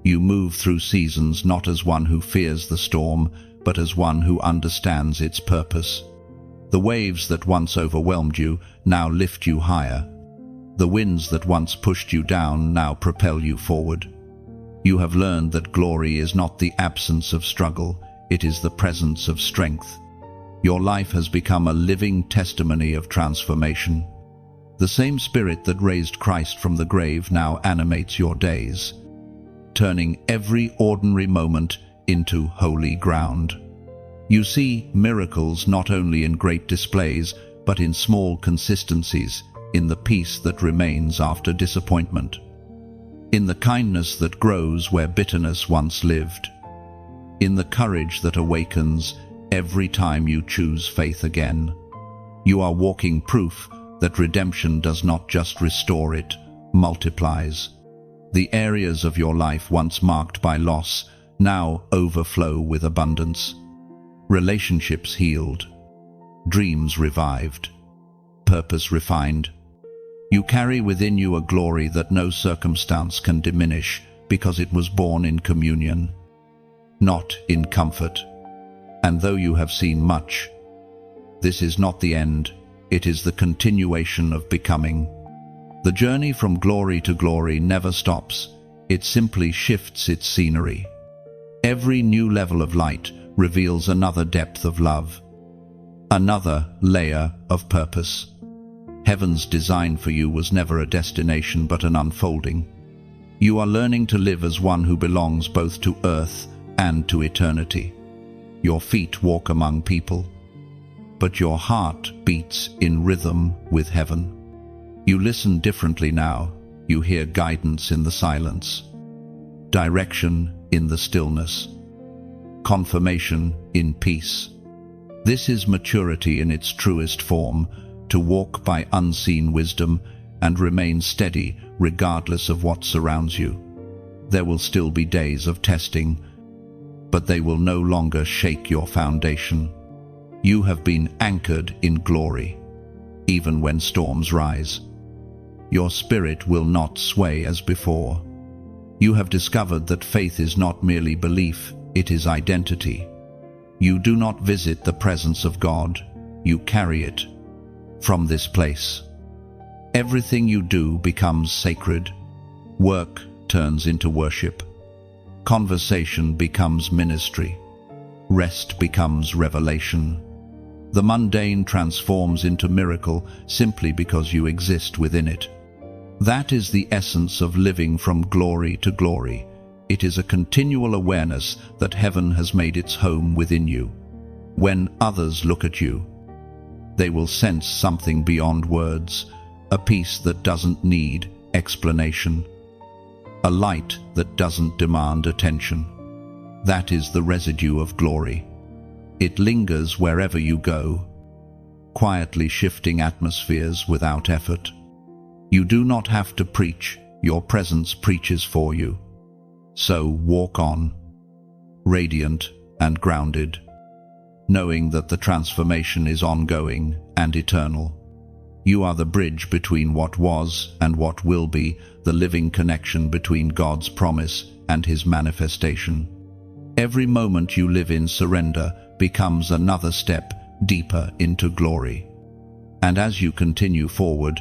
You move through seasons not as one who fears the storm, but as one who understands its purpose. The waves that once overwhelmed you now lift you higher. The winds that once pushed you down now propel you forward. You have learned that glory is not the absence of struggle, it is the presence of strength. Your life has become a living testimony of transformation. The same Spirit that raised Christ from the grave now animates your days, turning every ordinary moment into holy ground. You see miracles not only in great displays, but in small consistencies, in the peace that remains after disappointment, in the kindness that grows where bitterness once lived, in the courage that awakens every time you choose faith again. You are walking proof that redemption does not just restore, it multiplies. The areas of your life once marked by loss now overflow with abundance. Relationships healed, dreams revived, purpose refined. You carry within you a glory that no circumstance can diminish, because it was born in communion, not in comfort. And though you have seen much, this is not the end. It is the continuation of becoming. The journey from glory to glory never stops. It simply shifts its scenery. Every new level of light reveals another depth of love, another layer of purpose. Heaven's design for you was never a destination but an unfolding. You are learning to live as one who belongs both to earth and to eternity. Your feet walk among people, but your heart beats in rhythm with heaven. You listen differently now. You hear guidance in the silence, direction in the stillness, confirmation in peace. This is maturity in its truest form, to walk by unseen wisdom and remain steady regardless of what surrounds you. There will still be days of testing, but they will no longer shake your foundation. You have been anchored in glory, even when storms rise. Your spirit will not sway as before. You have discovered that faith is not merely belief, it is identity. You do not visit the presence of God, you carry it. From this place, everything you do becomes sacred. Work turns into worship. Conversation becomes ministry. Rest becomes revelation. The mundane transforms into miracle simply because you exist within it. That is the essence of living from glory to glory. It is a continual awareness that heaven has made its home within you. When others look at you, they will sense something beyond words, a peace that doesn't need explanation, a light that doesn't demand attention. That is the residue of glory. It lingers wherever you go, quietly shifting atmospheres without effort. You do not have to preach, your presence preaches for you. So walk on, radiant and grounded, knowing that the transformation is ongoing and eternal. You are the bridge between what was and what will be, the living connection between God's promise and His manifestation. Every moment you live in surrender becomes another step deeper into glory. And as you continue forward,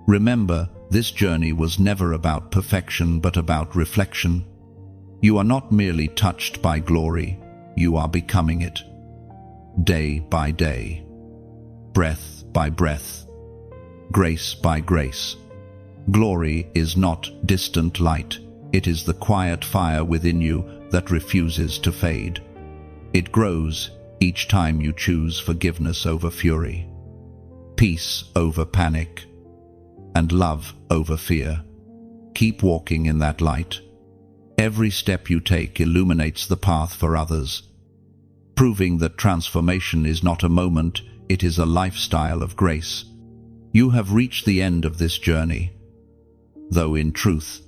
remember This journey was never about perfection but about reflection. You are not merely touched by glory, you are becoming it. Day by day, breath by breath, grace by grace. Glory is not distant light, it is the quiet fire within you that refuses to fade. It grows each time you choose forgiveness over fury, peace over panic, and love over fear. Keep walking in that light. Every step you take illuminates the path for others, proving that transformation is not a moment, it is a lifestyle of grace. You have reached the end of this journey, though in truth,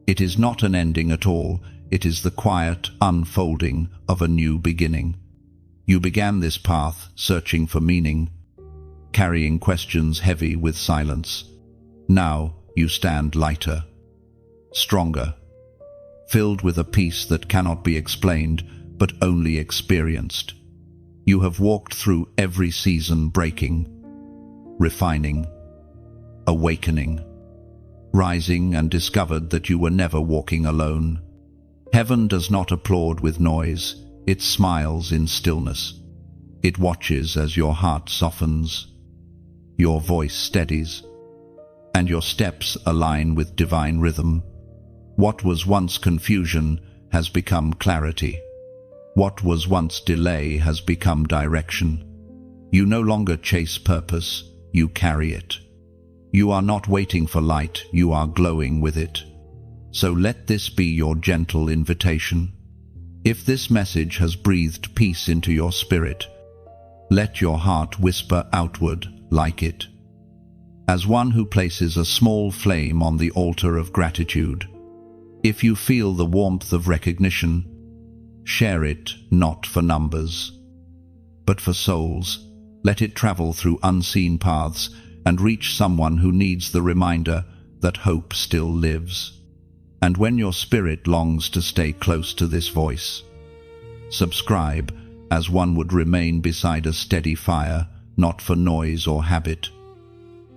it is not an ending at all, it is the quiet unfolding of a new beginning. You began this path searching for meaning, carrying questions heavy with silence. Now you stand lighter, stronger, filled with a peace that cannot be explained but only experienced. You have walked through every season, breaking, refining, awakening, rising, and discovered that you were never walking alone. Heaven does not applaud with noise, it smiles in stillness. It watches as your heart softens, your voice steadies, and your steps align with divine rhythm. What was once confusion has become clarity. What was once delay has become direction. You no longer chase purpose, you carry it. You are not waiting for light, you are glowing with it. So let this be your gentle invitation. If this message has breathed peace into your spirit, let your heart whisper outward like it. As one who places a small flame on the altar of gratitude, if you feel the warmth of recognition, share it not for numbers, but for souls. Let it travel through unseen paths and reach someone who needs the reminder that hope still lives. And when your spirit longs to stay close to this voice, subscribe as one would remain beside a steady fire, not for noise or habit,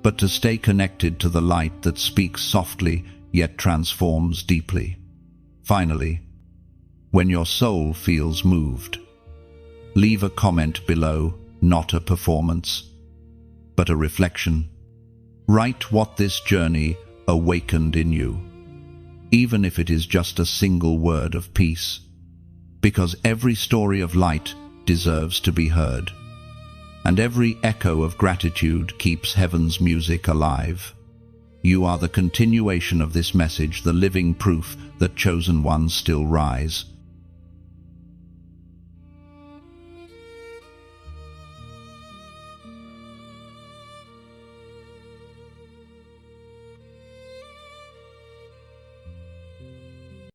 but to stay connected to the light that speaks softly yet transforms deeply. Finally, when your soul feels moved, leave a comment below, not a performance, but a reflection. Write what this journey awakened in you, even if it is just a single word of peace, because every story of light deserves to be heard, and every echo of gratitude keeps heaven's music alive. You are the continuation of this message, the living proof that chosen ones still rise.